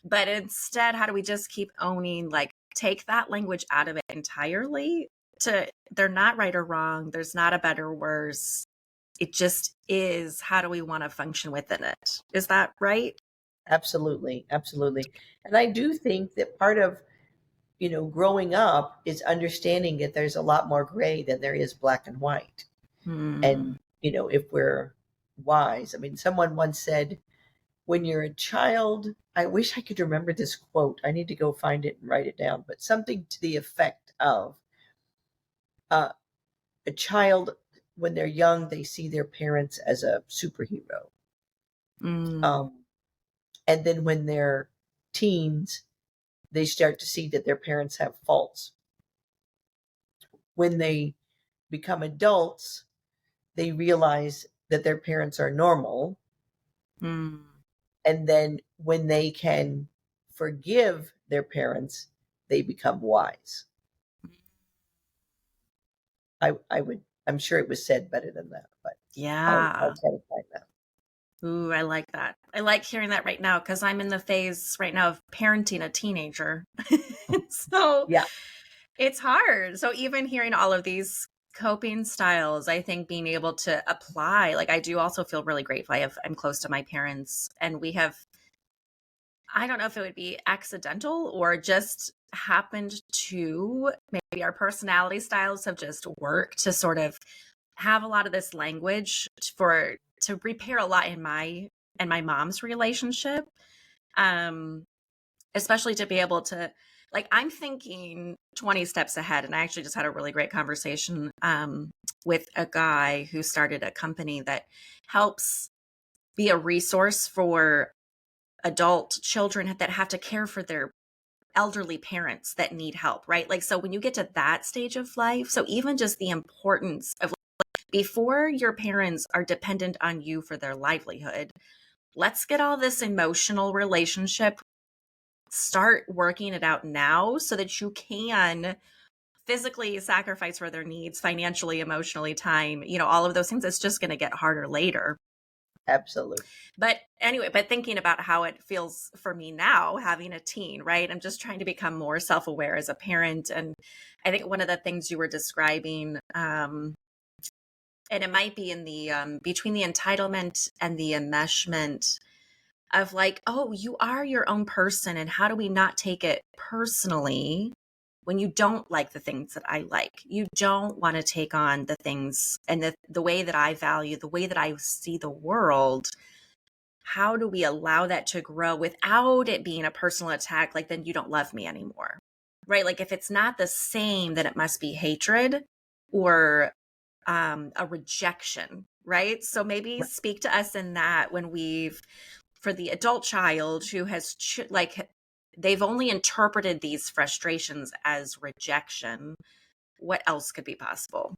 But instead, how do we just keep owning, like, take that language out of it entirely? To they're not right or wrong. There's not a better or worse. It just is. How do we want to function within it? Is that right? Absolutely. Absolutely. And I do think that part of, growing up is understanding that there's a lot more gray than there is black and white. Hmm. And, if we're wise, I mean, someone once said, when you're a child, I wish I could remember this quote. I need to go find it and write it down, but something to the effect of uh, a child, when they're young, they see their parents as a superhero. Mm. Um, and then when they're teens, they start to see that their parents have faults. When they become adults, they realize that their parents are normal. Mm. And then when they can forgive their parents, they become wise. I'm sure it was said better than that, but I'll Yeah. try to find that. Ooh, I like that. I like hearing that right now because I'm in the phase right now of parenting a teenager. So Yeah. it's hard. So even hearing all of these coping styles, I think being able to apply, like I do also feel really grateful. I'm close to my parents and we have, I don't know if it would be accidental or just happened to, maybe our personality styles have just worked to sort of have a lot of this language for to repair a lot in my and my mom's relationship. Um, Especially to be able to, like, I'm thinking 20 steps ahead. And I actually just had a really great conversation with a guy who started a company that helps be a resource for adult children that have to care for their elderly parents that need help, right? Like, so when you get to that stage of life, so even just the importance of before your parents are dependent on you for their livelihood, let's get all this emotional relationship, start working it out now so that you can physically sacrifice for their needs, financially, emotionally, time, all of those things. It's just going to get harder later. Absolutely. But anyway, but thinking about how it feels for me now, having a teen, right? I'm just trying to become more self-aware as a parent. And I think one of the things you were describing, and it might be in the between the entitlement and the enmeshment of like, oh, you are your own person, and how do we not take it personally when you don't like the things that I like? You don't want to take on the things and the way that I value, the way that I see the world. How do we allow that to grow without it being a personal attack? Like, then you don't love me anymore, right? Like, if it's not the same, then it must be hatred or a rejection, right? So maybe speak to us in that when for the adult child who has they've only interpreted these frustrations as rejection, what else could be possible?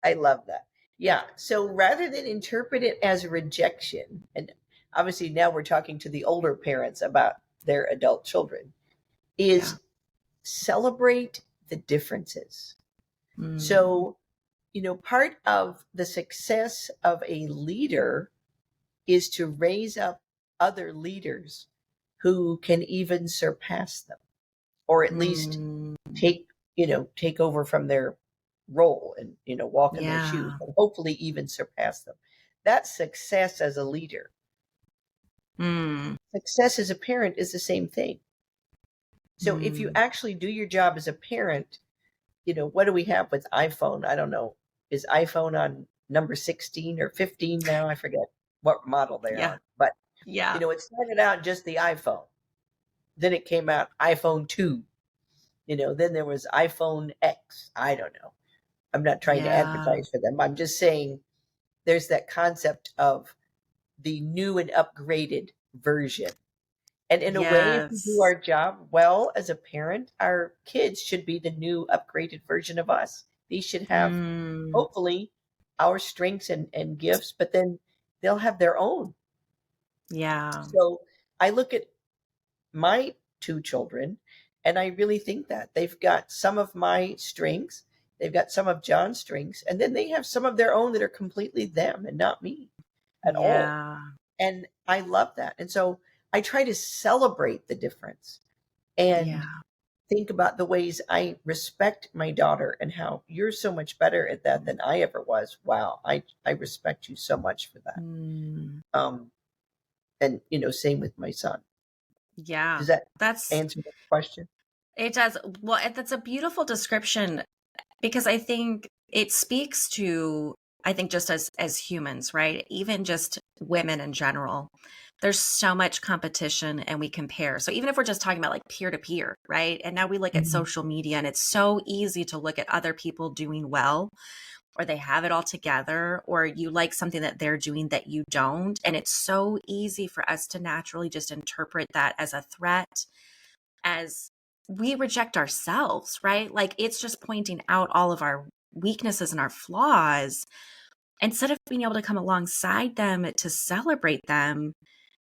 I love that. Yeah. So rather than interpret it as rejection, and obviously now we're talking to the older parents about their adult children, Yeah. is celebrate the differences. Mm. So, part of the success of a leader is to raise up other leaders who can even surpass them, or at least Mm. take over from their role and walk in their shoes, Yeah. and hopefully even surpass them. That's success as a leader. Mm. Success as a parent is the same thing. So if you Mm. actually do your job as a parent, what do we have with iPhone? I don't know. Is iPhone on number 16 or 15 now? I forget what model they're Yeah. on. But Yeah. it started out just the iPhone. Then it came out iPhone 2. Then there was iPhone X. I don't know. I'm not trying to Yeah. advertise for them. I'm just saying there's that concept of the new and upgraded version. And in a way, if we do Yes. our job well as a parent, our kids should be the new upgraded version of us. These should have, Mm. hopefully, our strengths and gifts, but then they'll have their own. Yeah. So I look at my two children, and I really think that they've got some of my strengths, they've got some of John's strengths, and then they have some of their own that are completely them and not me at all. Yeah. And I love that. And so I try to celebrate the difference and Yeah. think about the ways I respect my daughter and how you're so much better at that than I ever was. Wow, I respect you so much for that. Mm. Um, and same with my son. Yeah. Does that That's answer the question? It does. Well, that's a beautiful description because I think it speaks to, I think just as humans, right? Even just women in general. There's so much competition and we compare. So even if we're just talking about like peer to peer, right? And now we look at Mhm. social media and it's so easy to look at other people doing well or they have it all together or you like something that they're doing that you don't. And it's so easy for us to naturally just interpret that as a threat, as we reject ourselves, right? Like it's just pointing out all of our weaknesses and our flaws instead of being able to come alongside them to celebrate them.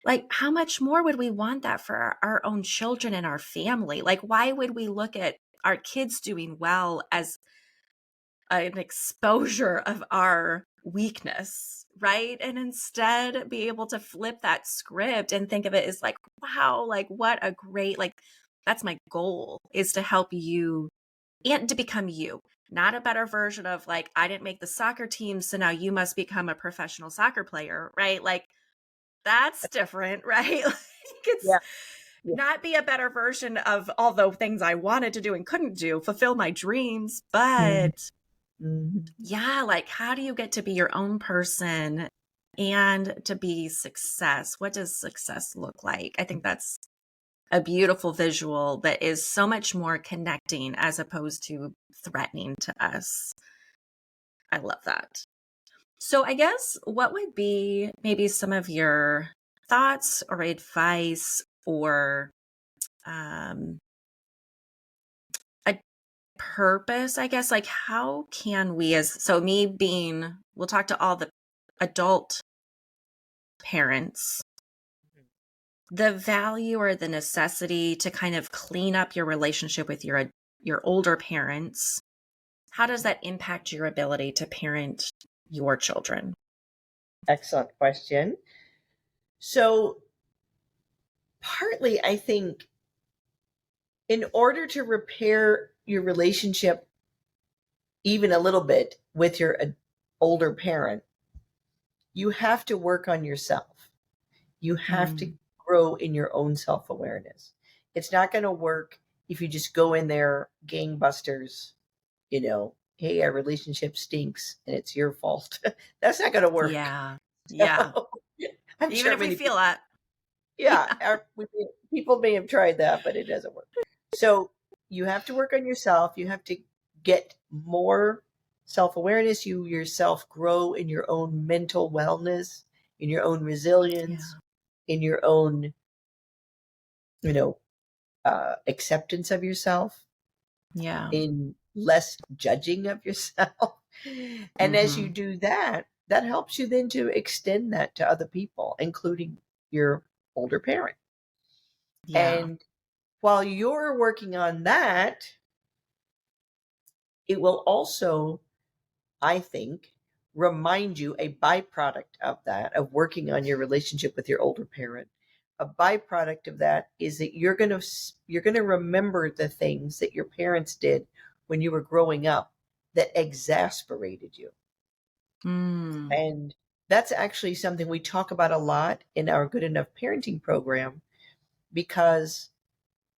Like, how much more would we want that for our own children and our family? Like, why would we look at our kids doing well as an exposure of our weakness, right? And instead be able to flip that script and think of it as like, wow, like what a great, like, that's my goal is to help you and to become you, not a better version of like, I didn't make the soccer team. So now you must become a professional soccer player, right? Like, that's different, right? Like, it's Yeah. Yeah. not be a better version of all the things I wanted to do and couldn't do, fulfill my dreams, but Mhm. yeah, like how do you get to be your own person and to be success? What does success look like? I think that's a beautiful visual that is so much more connecting as opposed to threatening to us. I love that. So, I guess what would be maybe some of your thoughts or advice or um, a purpose, I guess. Like, how can we, so me being, we'll talk to all the adult parents, the value or the necessity to kind of clean up your relationship with your older parents. How does that impact your ability to parent your children? Excellent question. So, partly, I think in order to repair your relationship even a little bit with your older parent, you have to work on yourself. You have to Mm, grow in your own self awareness. It's not going to work if you just go in there gangbusters, hey, our relationship stinks and it's your fault. That's not going to work. yeah. Yeah. So, I'm Even sure if we many feel people, that. yeah, Yeah. people may have tried that, but it doesn't work. So you have to work on yourself. You have to get more self awareness. You yourself grow in your own mental wellness, in your own resilience, Yeah. in your own, you know, acceptance of yourself, Yeah. in less judging of yourself. And as you Mm-hmm. do that, that helps you then to extend that to other people, including your older parent. Yeah. And while you're working on that, it will also, I think, remind you a byproduct of that, of working on your relationship with your older parent. A byproduct of that is that you're going to remember the things that your parents did when you were growing up that exasperated you. Mm. And that's actually something we talk about a lot in our Good Enough Parenting program, because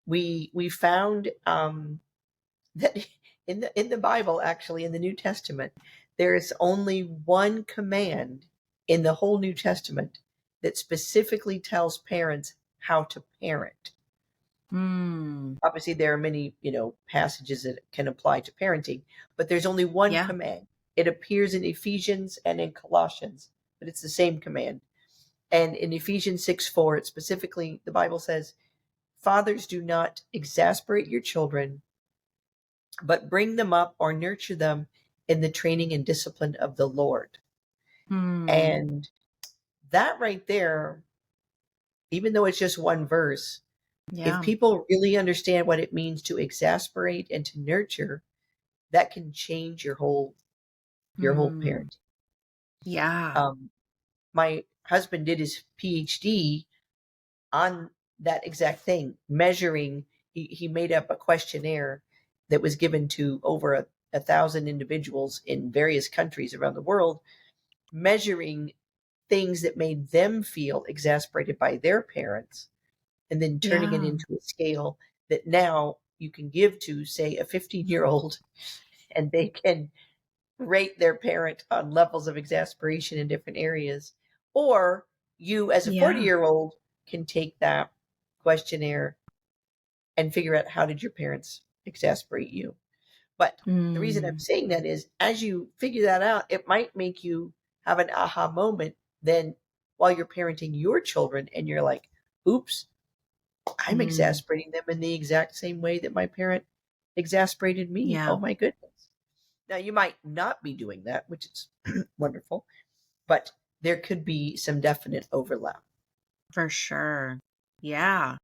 we found that in the Bible, actually in the New Testament, there is only one command in the whole New Testament that specifically tells parents how to parent. Mm. Obviously, there are many, passages that can apply to parenting, but there's only one Yeah. command. It appears in Ephesians and in Colossians, but it's the same command. And in Ephesians 6:4, it specifically, the Bible says, "Fathers, do not exasperate your children, but bring them up or nurture them in the training and discipline of the Lord." Mm. And that right there, even though it's just one verse, if Yeah. people really understand what it means to exasperate and to nurture, that can change your whole Mm. parenting. Yeah. Um, my husband did his PhD on that exact thing, measuring. He made up a questionnaire that was given to over a thousand individuals in various countries around the world, measuring things that made them feel exasperated by their parents, and then turning it Yeah. into a scale that now you can give to, say, a 15-year-old, and they can rate their parent on levels of exasperation in different areas. Or you, as a Yeah. 40-year-old, can take that questionnaire and figure out, how did your parents exasperate you? But the reason I'm Mm. saying that is, as you figure that out, it might make you have an aha moment then while you're parenting your children, and you're like, oops, I'm Mm. exasperating them in the exact same way that my parent exasperated me. Oh Yeah. my goodness. Now, you might not be doing that, which is wonderful, but there could be some definite overlap. For sure. Yeah.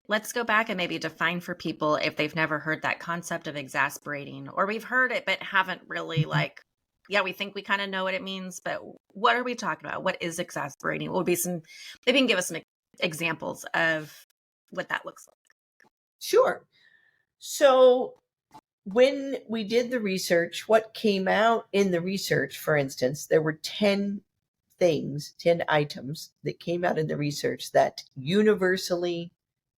Let's go back and maybe define for people if they've never heard that concept of exasperating, or we've heard it but haven't really yeah, we think we kind of know what it means, but what are we talking about? What is exasperating? What would be maybe you can give us some examples of what that looks like. Sure. So, when we did the research, what came out in the research, for instance, there were 10 things, 10 items that came out in the research that universally,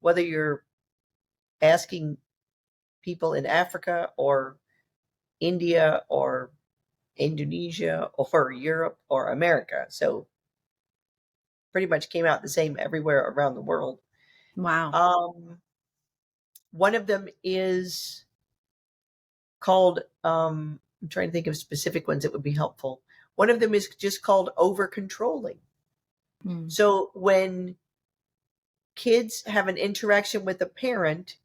whether you're asking people in Africa or India or Indonesia or Europe or America, so pretty much came out the same everywhere around the world. Wow. Um, One of them is called, I'm trying to think of specific ones that would be helpful. One of them is just called over controlling. Mm. So when kids have an interaction with a parent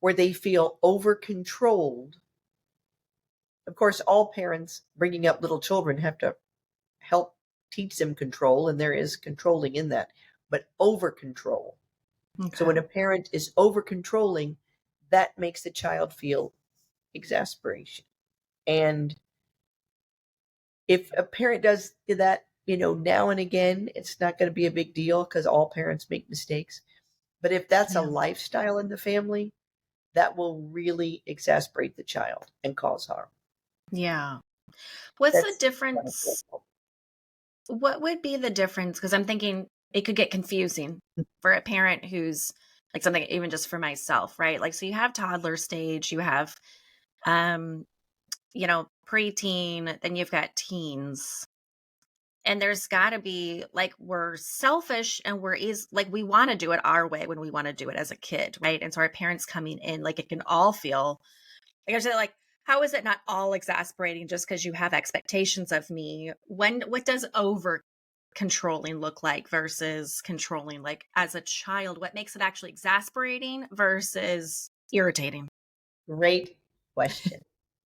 where they feel over controlled. Of course, all parents bringing up little children have to help teach them control, and there is controlling in that, but over control. So when Okay. a parent is over controlling, that makes the child feel exasperation. And if a parent does that, now and again, it's not going to be a big deal because all parents make mistakes. But if that's a Yeah. lifestyle in the family, that will really exasperate the child and cause harm. Yeah. What's the That's one difference? example. What would be the difference? Because I'm thinking it could get confusing for a parent who's like something even just for myself, right? Like, so you have toddler stage, you have, um, preteen, then you've got teens. And there's got to be like, we're selfish and we want to do it our way when we want to do it as a kid, right? And so our parents coming in, like, it can all feel like I said, like, how is it not all exasperating just because you have expectations of me? What does over controlling look like versus controlling like as a child? What makes it actually exasperating versus irritating? Great question.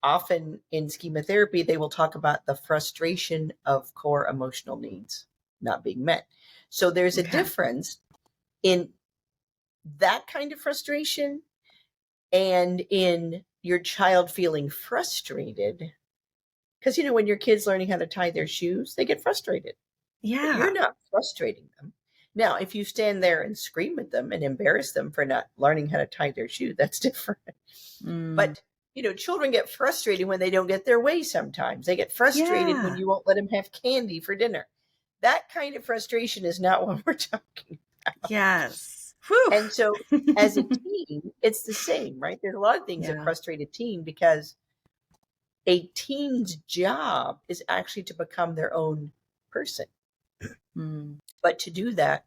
Often in schema therapy, they will talk about the frustration of core emotional needs not being met. So there's a Okay. difference in that kind of frustration and in your child feeling frustrated. Because, when your kid's learning how to tie their shoes, they get frustrated, but you're Yeah. not frustrating them. Now, if you stand there and scream at them and embarrass them for not learning how to tie their shoe, that's different. Mm, But, children get frustrated when they don't get their way sometimes. They get frustrated when yeah. you won't let them have candy for dinner. That kind of frustration is not what we're talking about. Yes. Whew. And so as a teen, it's the same, right? There's a lot of things that Yeah. frustrate a teen because a teen's job is actually to become their own person. Mm, But to do that,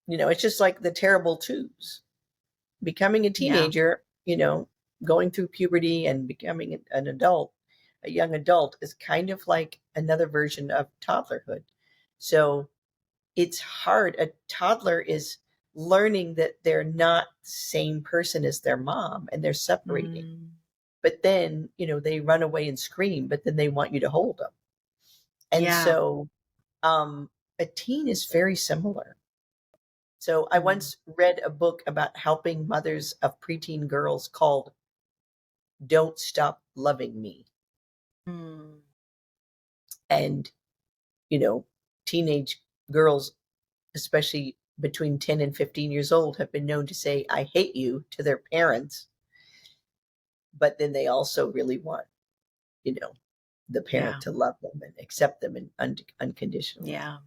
it's just like the terrible twos. Becoming a yeah. teenager, going through puberty and becoming an adult, a young adult, is kind of like another version of toddlerhood. So it's hard. A toddler is learning that they're not the same person as their mom and they're separating. Mm, But then, they run away and scream, but then they want you to hold them. And yeah. so a teen is very similar. So I Mm, once read a book about helping mothers of preteen girls called Don't Stop Loving Me. mm, And, you know, teenage girls, especially between 10 and 15 years old, have been known to say, I hate you to their parents. But then they also really want, you know, the parent yeah. to love them and accept them unconditionally. Yeah.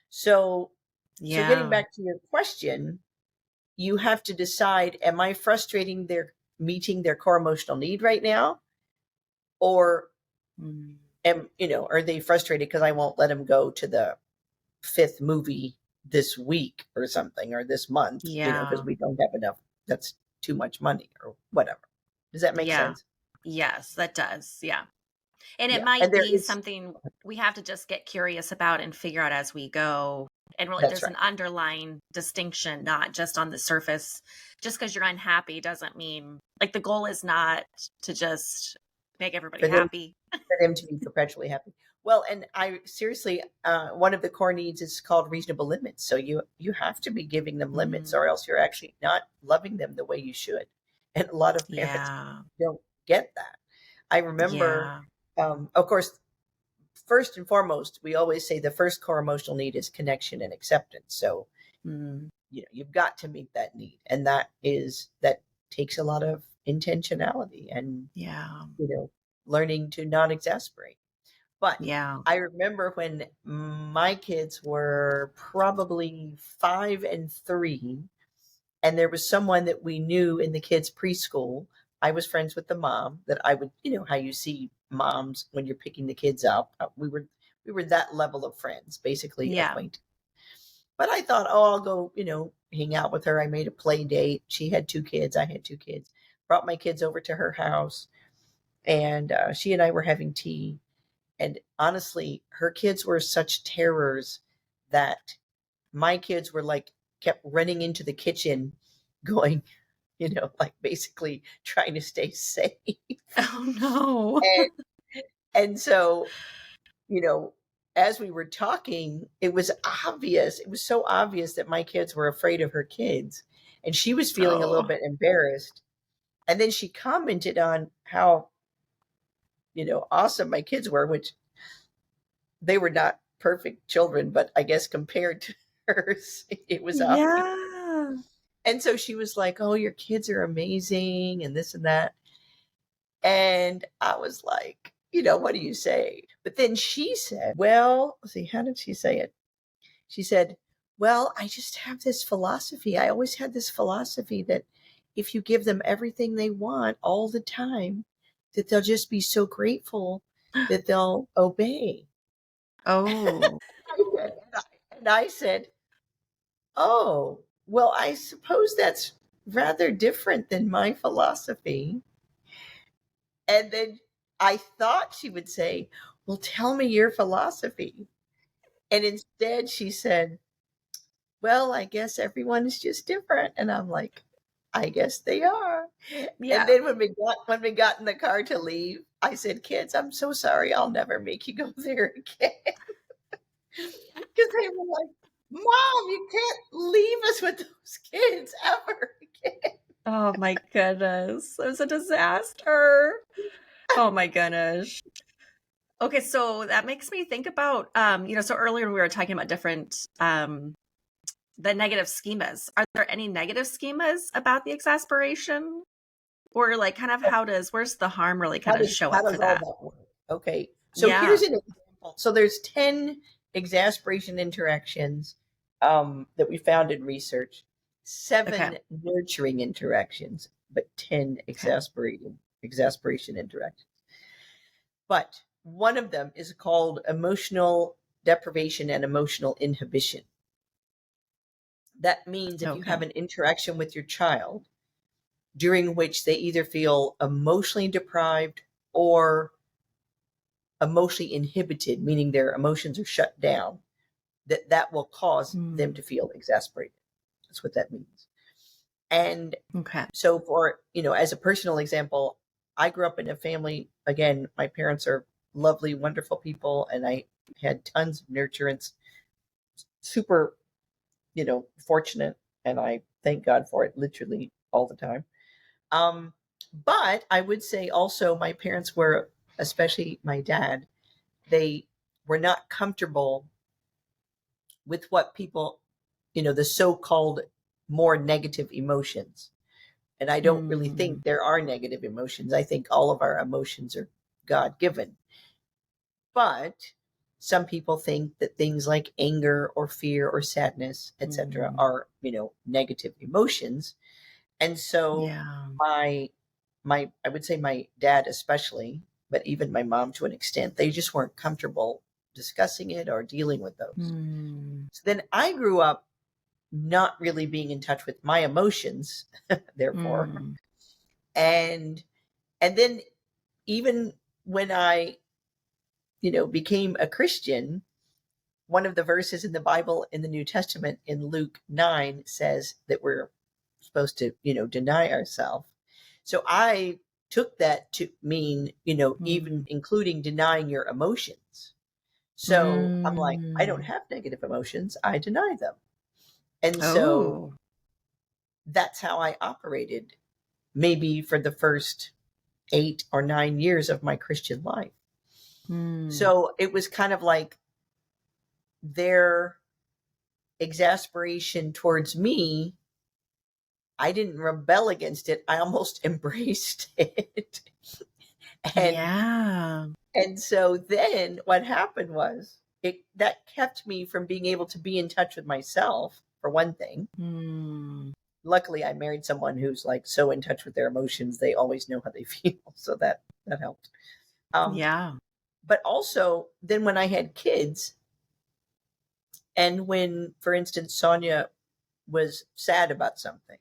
So getting Yeah. back to your question, you have to decide, am I frustrating their meeting their core emotional need right now? Or Mm, are they frustrated because I won't let them go to the fifth movie this week or something, or this month, because yeah. we don't have enough. That's too much money or whatever. Does that make Yeah. sense? Yes, that does. Yeah. And it Yeah. And might there be is, something we have to just get curious about and figure out as we go. And really, that's there's right. an underlying distinction, not just on the surface. Just because you're unhappy doesn't mean like the goal is not to just make everybody For them, happy. for them to be perpetually happy. Well, and I seriously, one of the core needs is called reasonable limits. So you have to be giving them limits, or Mm, else you're actually not loving them the way you should. And a lot of parents yeah. don't get that. I remember, Yeah. of course, first and foremost, we always say the first core emotional need is connection and acceptance. So Mm, you've got to meet that need, and that takes a lot of intentionality and yeah. learning to not exasperate. But Yeah. I remember when my kids were probably 5 and 3, and there was someone that we knew in the kids' preschool. I was friends with the mom that I would, how you see moms when you're picking the kids up. We were that level of friends, basically Yeah. acquainted. But I thought, oh, I'll go, hang out with her. I made a play date. She had 2 kids. I had 2 kids. Brought my kids over to her house, and she and I were having tea. And honestly, her kids were such terrors that my kids were like, kept running into the kitchen going, like basically trying to stay safe. Oh no. And, and so, you know, as we were talking, it was obvious. It was so obvious that my kids were afraid of her kids. And she was feeling a little Oh. bit embarrassed. And then she commented on how, awesome my kids were, which they were not perfect children, but I guess compared to hers, it was obvious. Yeah. And so she was like, "Oh, your kids are amazing," and this and that. And I was like, what do you say? But then she said, well, let's see, how did she say it? She said, well, I just have this philosophy. I always had this philosophy that if you give them everything they want all the time, that they'll just be so grateful that they'll obey. Oh. And I said, oh, well, I suppose that's rather different than my philosophy. And then I thought she would say, well, tell me your philosophy. And instead she said, well, I guess everyone is just different. And I'm like, I guess they are. And Yeah. then when we got in the car to leave, I said, kids, I'm so sorry. I'll never make you go there again. Because they were like, Mom, you can't leave us with those kids ever again. Oh my goodness. It was a disaster. Oh my goodness. Okay, so that makes me think about so earlier we were talking about different the negative schemas. Are there any negative schemas about the exasperation? Or like kind of where's the harm really kind of show How up for does all that? that work? Okay. So Yeah. here's an example. So there's 10 exasperation interactions that we found in research, Okay. 7 nurturing interactions, but 10 Okay. exasperation interactions. But one of them is called emotional deprivation and emotional inhibition. That means if you Okay. have an interaction with your child during which they either feel emotionally deprived or emotionally inhibited, meaning their emotions are shut down, that will cause them to feel exasperated. That's what that means. And Okay. so for, as a personal example, I grew up in a family, again, my parents are lovely, wonderful people, and I had tons of nurturance, super, fortunate, and I thank God for it literally all the time. But I would say also my parents were, especially my dad, they were not comfortable with what people, the so-called more negative emotions. And I don't really think there are negative emotions. I think all of our emotions are God given. But some people think that things like anger or fear or sadness, etc., are, negative emotions. And so Yeah. my I would say my dad especially, but even my mom to an extent, they just weren't comfortable discussing it or dealing with those. So then I grew up not really being in touch with my emotions, therefore. And then even when I, became a Christian, one of the verses in the Bible in the New Testament in Luke 9 says that we're supposed to, deny ourselves. So I took that to mean, even including denying your emotions. So I'm like, I don't have negative emotions. I deny them. And so Oh. that's how I operated, maybe for the first 8 or 9 years of my Christian life. So it was kind of like their exasperation towards me. I didn't rebel against it. I almost embraced it. and Yeah. and so then what happened was that kept me from being able to be in touch with myself, for one thing. Luckily I married someone who's like so in touch with their emotions, they always know how they feel. So that helped. Yeah. But also then when I had kids, and when, for instance, Sonia was sad about something,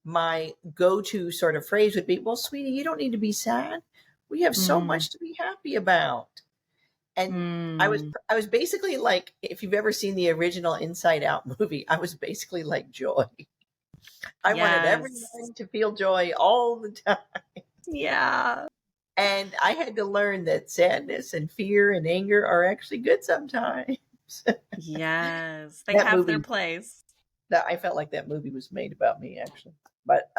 my go-to sort of phrase would be, well, sweetie, you don't need to be sad. We have so much to be happy about. And Mm. I was basically like, if you've ever seen the original Inside Out movie, I was basically like Joy. I wanted Yes. everyone to feel joy all the time. Yeah. And I had to learn that sadness and fear and anger are actually good sometimes. Yes. They That have their movie, place. that I felt like that movie was made about me actually. But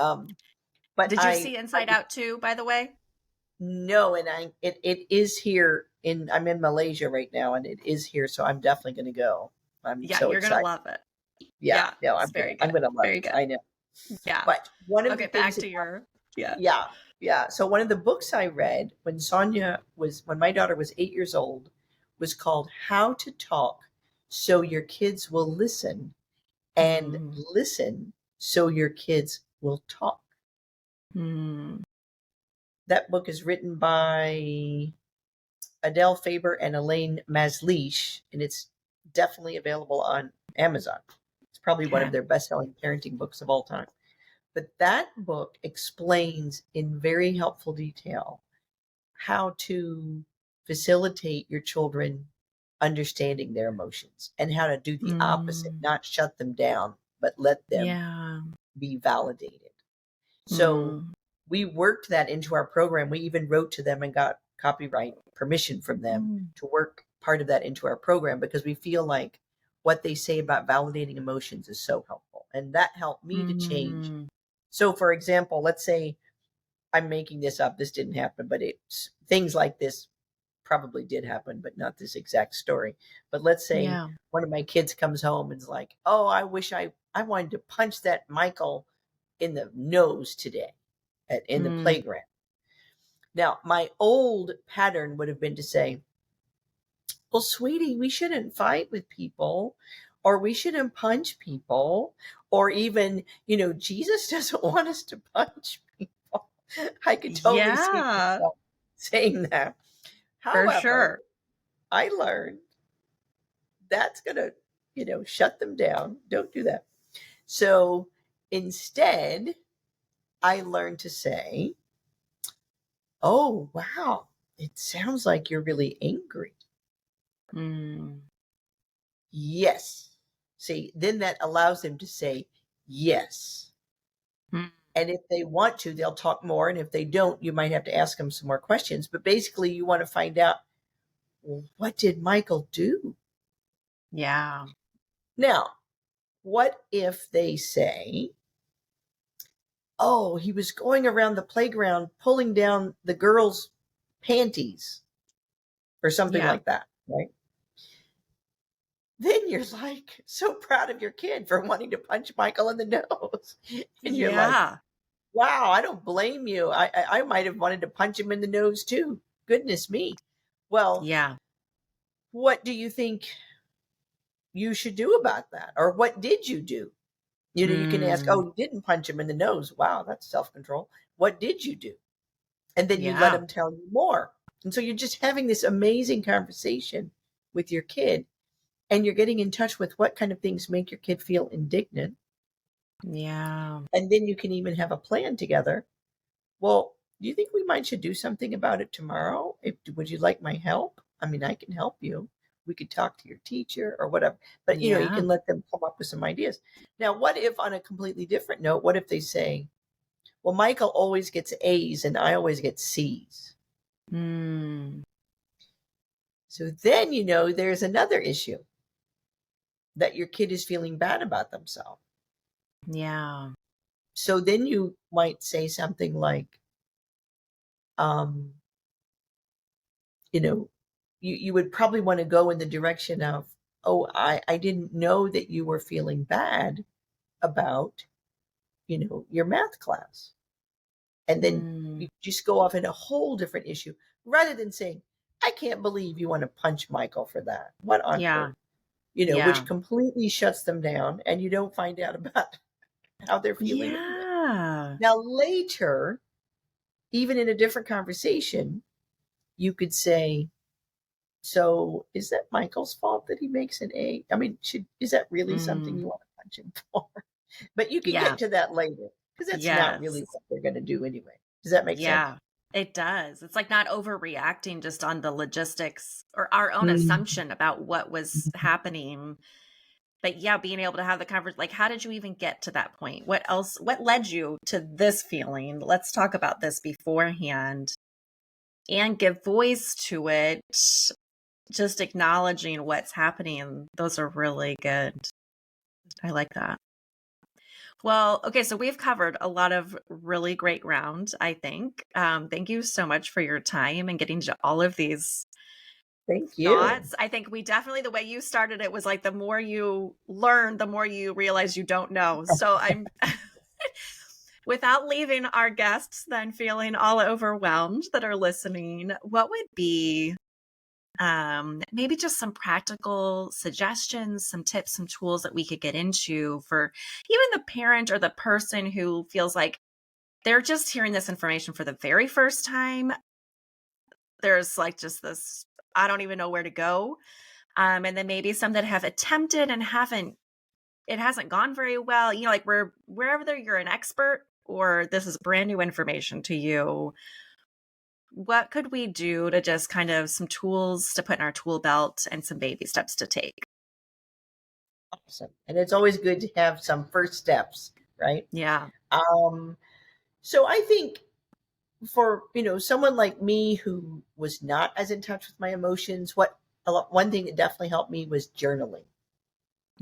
Did you see Inside Out too, by the way? no, and it is here in I'm in Malaysia right now, and it is here, so I'm definitely going to go. I'm Yeah, so you're gonna excited. love it. Yeah, Yeah, no, it's very I'm good. gonna love Very it. good. I know. Yeah. But one of the Okay, things back that to your yeah. yeah, yeah. So one of the books I read when my daughter was 8 years old was called How to Talk So Your Kids Will Listen and Mm. Listen So Your Kids Will Talk. Mm. That book is written by Adele Faber and Elaine Maslish, and it's definitely available on Amazon. It's probably one of Okay. their best-selling parenting books of all time. But that book explains in very helpful detail how to facilitate your children understanding their emotions and how to do the opposite, Mm. not shut them down, but let them Yeah. be validated. So Mm. we worked that into our program. We even wrote to them and got copyright permission from them Mm. to work part of that into our program because we feel like what they say about validating emotions is so helpful. And that helped me to change. Mm. So, for example, let's say I'm making this up. This didn't happen, but it's things like this probably did happen, but not this exact story. But let's say Yeah. one of my kids comes home and is like, "Oh, I wish I wanted to punch that Michael in the nose today in the Mm. playground." Now, my old pattern would have been to say, "Well, sweetie, we shouldn't fight with people, or we shouldn't punch people, or even, Jesus doesn't want us to punch people." I could totally see Yeah, myself saying that. for However, sure. I learned that's going to, shut them down. Don't do that. So instead, I learned to say, "Oh, wow, it sounds like you're really angry." Mm. Yes. See, then that allows them to say yes. Mm. And if they want to, they'll talk more. And if they don't, you might have to ask them some more questions. But basically, you want to find out, well, what did Michael do? Yeah. Now, what if they say, "Oh, he was going around the playground pulling down the girls' panties," or something Yeah. like that, right? Then you're like so proud of your kid for wanting to punch Michael in the nose. And you're like, Yeah. wow, I don't blame you. I might have wanted to punch him in the nose too. Goodness me. Well, Yeah. what do you think you should do about that? Or what did you do? You can ask, Mm. "Oh, you didn't punch him in the nose. Wow, that's self control. What did you do?" And then you let Yeah. them tell you more. And so you're just having this amazing conversation with your kid, and you're getting in touch with what kind of things make your kid feel indignant. Yeah. And then you can even have a plan together. "Well, do you think we might should do something about it tomorrow? Would you like my help? I mean, I can help you. We could talk to your teacher or whatever." But you Yeah. can let them come up with some ideas. Now, what if on a completely different note, what if they say, "Well, Michael always gets A's and I always get C's." Mm. So then there's another issue that your kid is feeling bad about themselves. Yeah. So then you might say something like, um, you know, you would probably want to go in the direction of, "Oh, I didn't know that you were feeling bad about, your math class." And then Mm. you just go off in a whole different issue rather than saying, "I can't believe you want to punch Michael for that. What on Yeah. earth?" Yeah. Which completely shuts them down and you don't find out about how they're feeling anyway. Yeah. Now, later, even in a different conversation, you could say, "So is that Michael's fault that he makes an A? I mean, is that really something Mm. you want to punch him for?" But you can Yeah. get to that later because that's not really Yes. what they're going to do anyway. Does that make sense? Yeah. It does. It's like not overreacting just on the logistics or our own Mm. assumption about what was happening. But yeah, being able to have the conversation, like, how did you even get to that point? What else, what led you to this feeling? Let's talk about this beforehand and give voice to it. Just acknowledging what's happening. Those are really good. I like that. Well, okay, so we've covered a lot of really great ground, I think. Thank you so much for your time and getting to all of these Thank you. thoughts. I think we definitely, the way you started it was like the more you learn, the more you realize you don't know. So I'm, without leaving our guests then feeling all overwhelmed that are listening, what would be maybe just some practical suggestions, some tips, some tools that we could get into for even the parent or the person who feels like they're just hearing this information for the very first time. There's like just this, I don't even know where to go. And then maybe some that have attempted and haven't, it hasn't gone very well. You know, like wherever you're an expert or this is brand new information to you, what could we do to just kind of some tools to put in our tool belt and some baby steps to take? Awesome. And it's always good to have some first steps, right? Yeah. Um, so I think for, someone like me who was not as in touch with my emotions, one thing that definitely helped me was journaling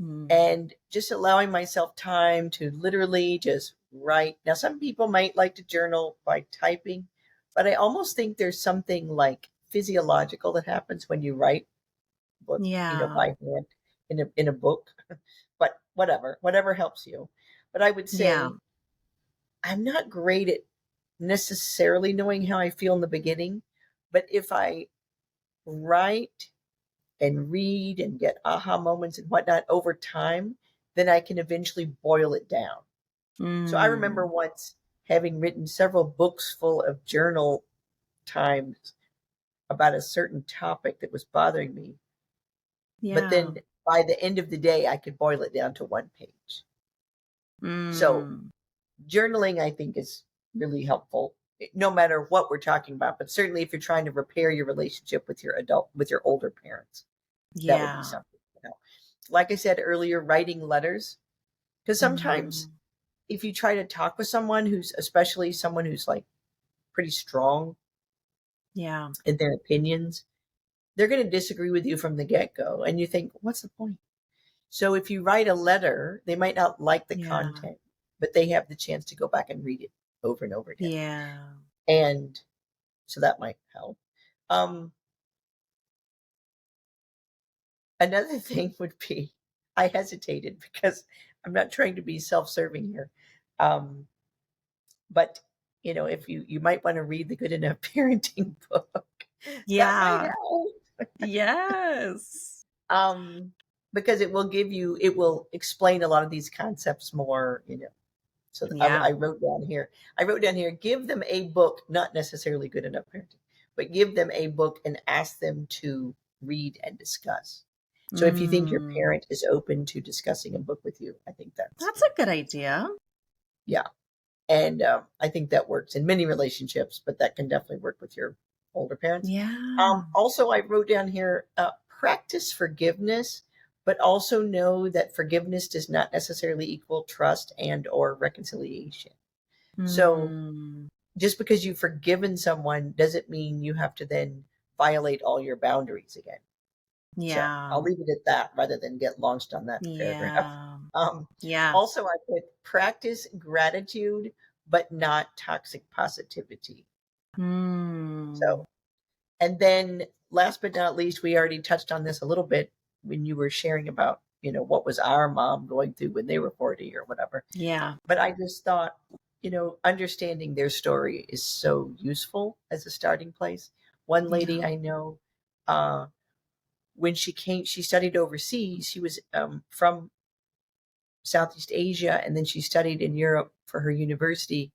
Mm. and just allowing myself time to literally just write. Now, some people might like to journal by typing, but I almost think there's something like physiological that happens when you write, but Yeah. by hand in a book. But whatever helps you. But I would Yeah. say I'm not great at necessarily knowing how I feel in the beginning, but if I write and read and get aha moments and whatnot over time, then I can eventually boil it down. So I remember Mm. once having written several books full of journal times about a certain topic that was bothering me. But Yeah. then by the end of the day, I could boil it down to one page. So Mm. journaling, I think, is really helpful, no matter what we're talking about. But certainly, if you're trying to repair your relationship with your older parents, that would be Yeah. something. Like I said earlier, writing letters, because sometimes Mhm. if you try to talk with someone especially someone who's like pretty strong Yeah. in their opinions, they're going to disagree with you from the get go, and you think, what's the point? So if you write a letter, they might not like the Yeah. content, but they have the chance to go back and read it over and over again. Yeah. And so that might help. Um, Another thing would be, I hesitated because I'm not trying to be self-serving here. Um, but if you might want to read the Good Enough Parenting book, that might Yeah. help. Yes. Um, because it will explain a lot of these concepts more, So Yeah. I wrote down here, give them a book, not necessarily Good Enough Parenting, but give them a book and ask them to read and discuss. So if you think your Mm. parent is open to discussing a book with you, I think that's, That's a good idea. yeah. And I think that works in many relationships, but that can definitely work with your older parents. Yeah. Also, I wrote down here, practice forgiveness, but also know that forgiveness does not necessarily equal trust and or reconciliation. So Mm. just because you've forgiven someone doesn't mean you have to then violate all your boundaries again. So I'll Yeah. leave it at that rather than get launched on that paragraph. Yeah. Um, Yeah. Also, I put practice gratitude, but not toxic positivity. Mm. So, and then last but not least, we already touched on this a little bit when you were sharing about, what was our mom going through when they were 40 or whatever. Yeah. But I just thought, understanding their story is so useful as a starting place. One lady Yeah. I know, uh, when she studied overseas. She was from Southeast Asia, and then she studied in Europe for her university.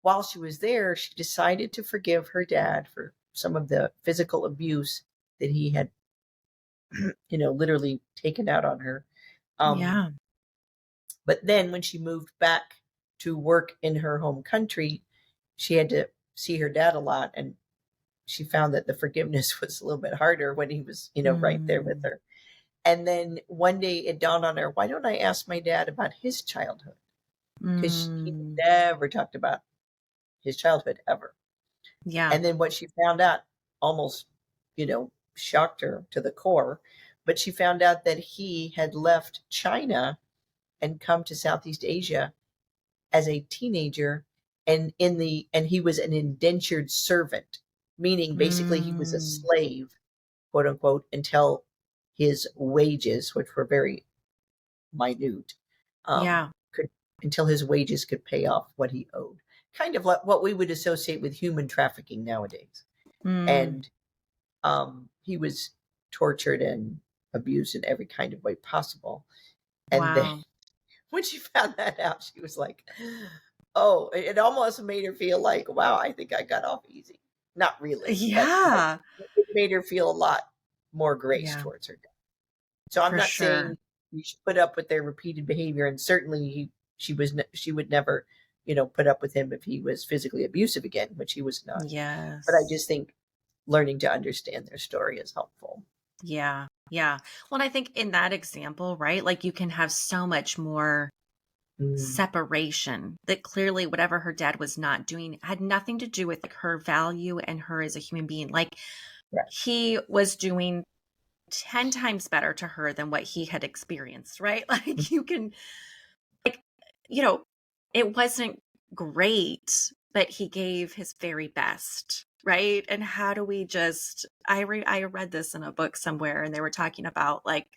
While she was there, she decided to forgive her dad for some of the physical abuse that he had, literally taken out on her. Um, Yeah. but then when she moved back to work in her home country, she had to see her dad a lot, and she found that the forgiveness was a little bit harder when he was, right there with Mm, her. And then one day it dawned on her, why don't I ask my dad about his childhood? Because he mm, never talked about his childhood ever. yeah. And then what she found out almost, shocked her to the core. But she found out that he had left China and come to Southeast Asia as a teenager, and he was an indentured servant, meaning basically he was a Mm, slave, quote unquote, until his wages, which were very minute, yeah. could until his wages could pay off what he owed. Kind of like what we would associate with human trafficking nowadays. Mm, And he was tortured and abused in every kind of way possible. And then wow. when she found that out, she was like, oh, it almost made her feel like, wow, I think I got off easy. Not really, but Yeah. it made her feel a lot more grace Yeah, towards her dad. So I'm for not sure. saying you should put up with their repeated behavior, and certainly she would never, put up with him if he was physically abusive again, which he was not. But I Yes. just think learning to understand their story is helpful. Yeah. Yeah. Well, and I think in that example, right? Like you can have so much more Mm, separation that clearly whatever her dad was not doing had nothing to do with like her value and her as a human being. Like right. he was doing 10 times better to her than what he had experienced, right? Mm, Like you can, you know, it wasn't great, but he gave his very best, right? And how do we just I read this in a book somewhere and they were talking about like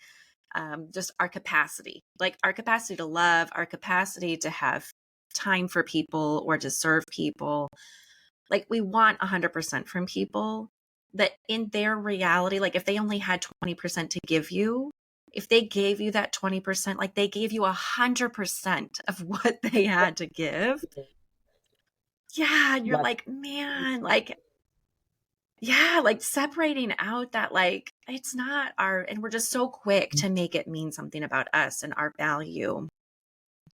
just our capacity to love, our capacity to have time for people or to serve people. Like we want 100% from people that in their reality, like if they only had 20% to give you, if they gave you that 20%, like they gave you 100% of what they had to give. Yeah. And you're not like, man, like, yeah, like separating out that, like, it's not our, and we're just so quick to make it mean something about us and our value.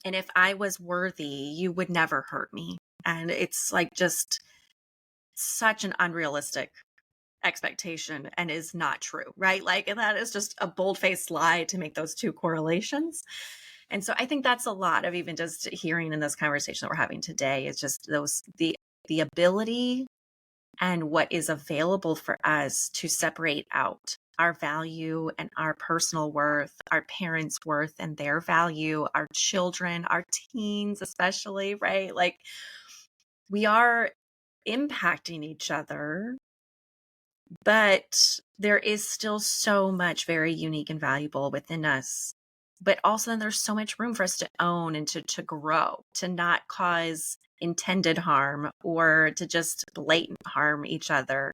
And if I was worthy, you would never hurt me. And it's like just such an unrealistic expectation and is not true, right? Like, and that is just a bold faced lie to make those two correlations. And so I think that's a lot of even just hearing in this conversation that we're having today is just the ability and what is available for us to separate out our value and our personal worth, our parents' worth and their value, our children, our teens, especially, right? Like we are impacting each other, but there is still so much very unique and valuable within us. But also, then there's so much room for us to own and to grow, to not cause intended harm or to just blatant harm each other.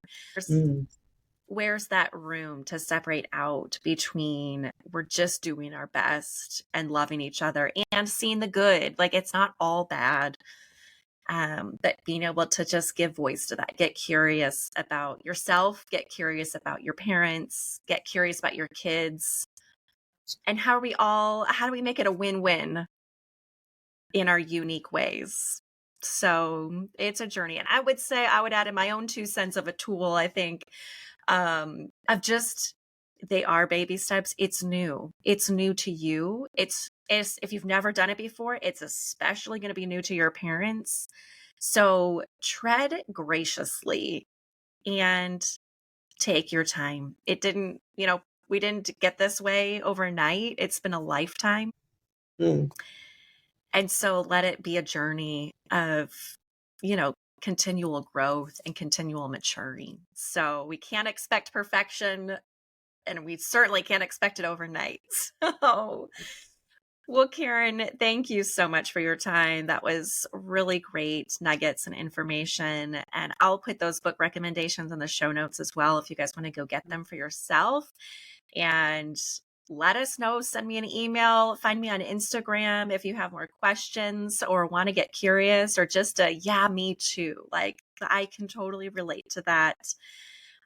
mm, Where's that room to separate out between we're just doing our best and loving each other and seeing the good? Like it's not all bad. But being able to just give voice to that, get curious about yourself, get curious about your parents, get curious about your kids, and how do we make it a win-win in our unique ways? So it's a journey. And I would say I would add in my own 2 cents of a tool, I think, of just they are baby steps. It's new. It's new to you. It's if you've never done it before, it's especially going to be new to your parents. So tread graciously and take your time. It didn't, we didn't get this way overnight. It's been a lifetime. mm, And so let it be a journey of, you know, continual growth and continual maturing. So we can't expect perfection and we certainly can't expect it overnight. So, well, Karen, thank you so much for your time. That was really great nuggets and information. And I'll put those book recommendations in the show notes as well if you guys want to go get them for yourself. And let us know. Send me an email. Find me on Instagram if you have more questions or want to get curious or just yeah, me too. Like I can totally relate to that.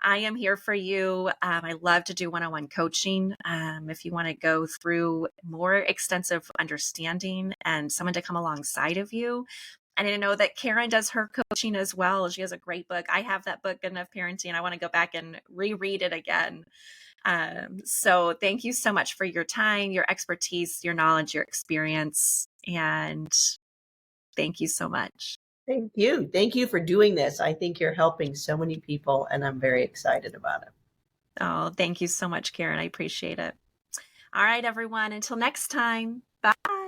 I am here for you. I love to do one-on-one coaching. If you want to go through more extensive understanding and someone to come alongside of you And I know that Karen does her coaching as well. She has a great book. I have that book, Good Enough Parenting. I want to go back and reread it again. So thank you so much for your time, your expertise, your knowledge, your experience, and thank you so much. Thank you. Thank you for doing this. I think you're helping so many people, and I'm very excited about it. Oh, thank you so much, Karen. I appreciate it. All right, everyone. Until next time. Bye.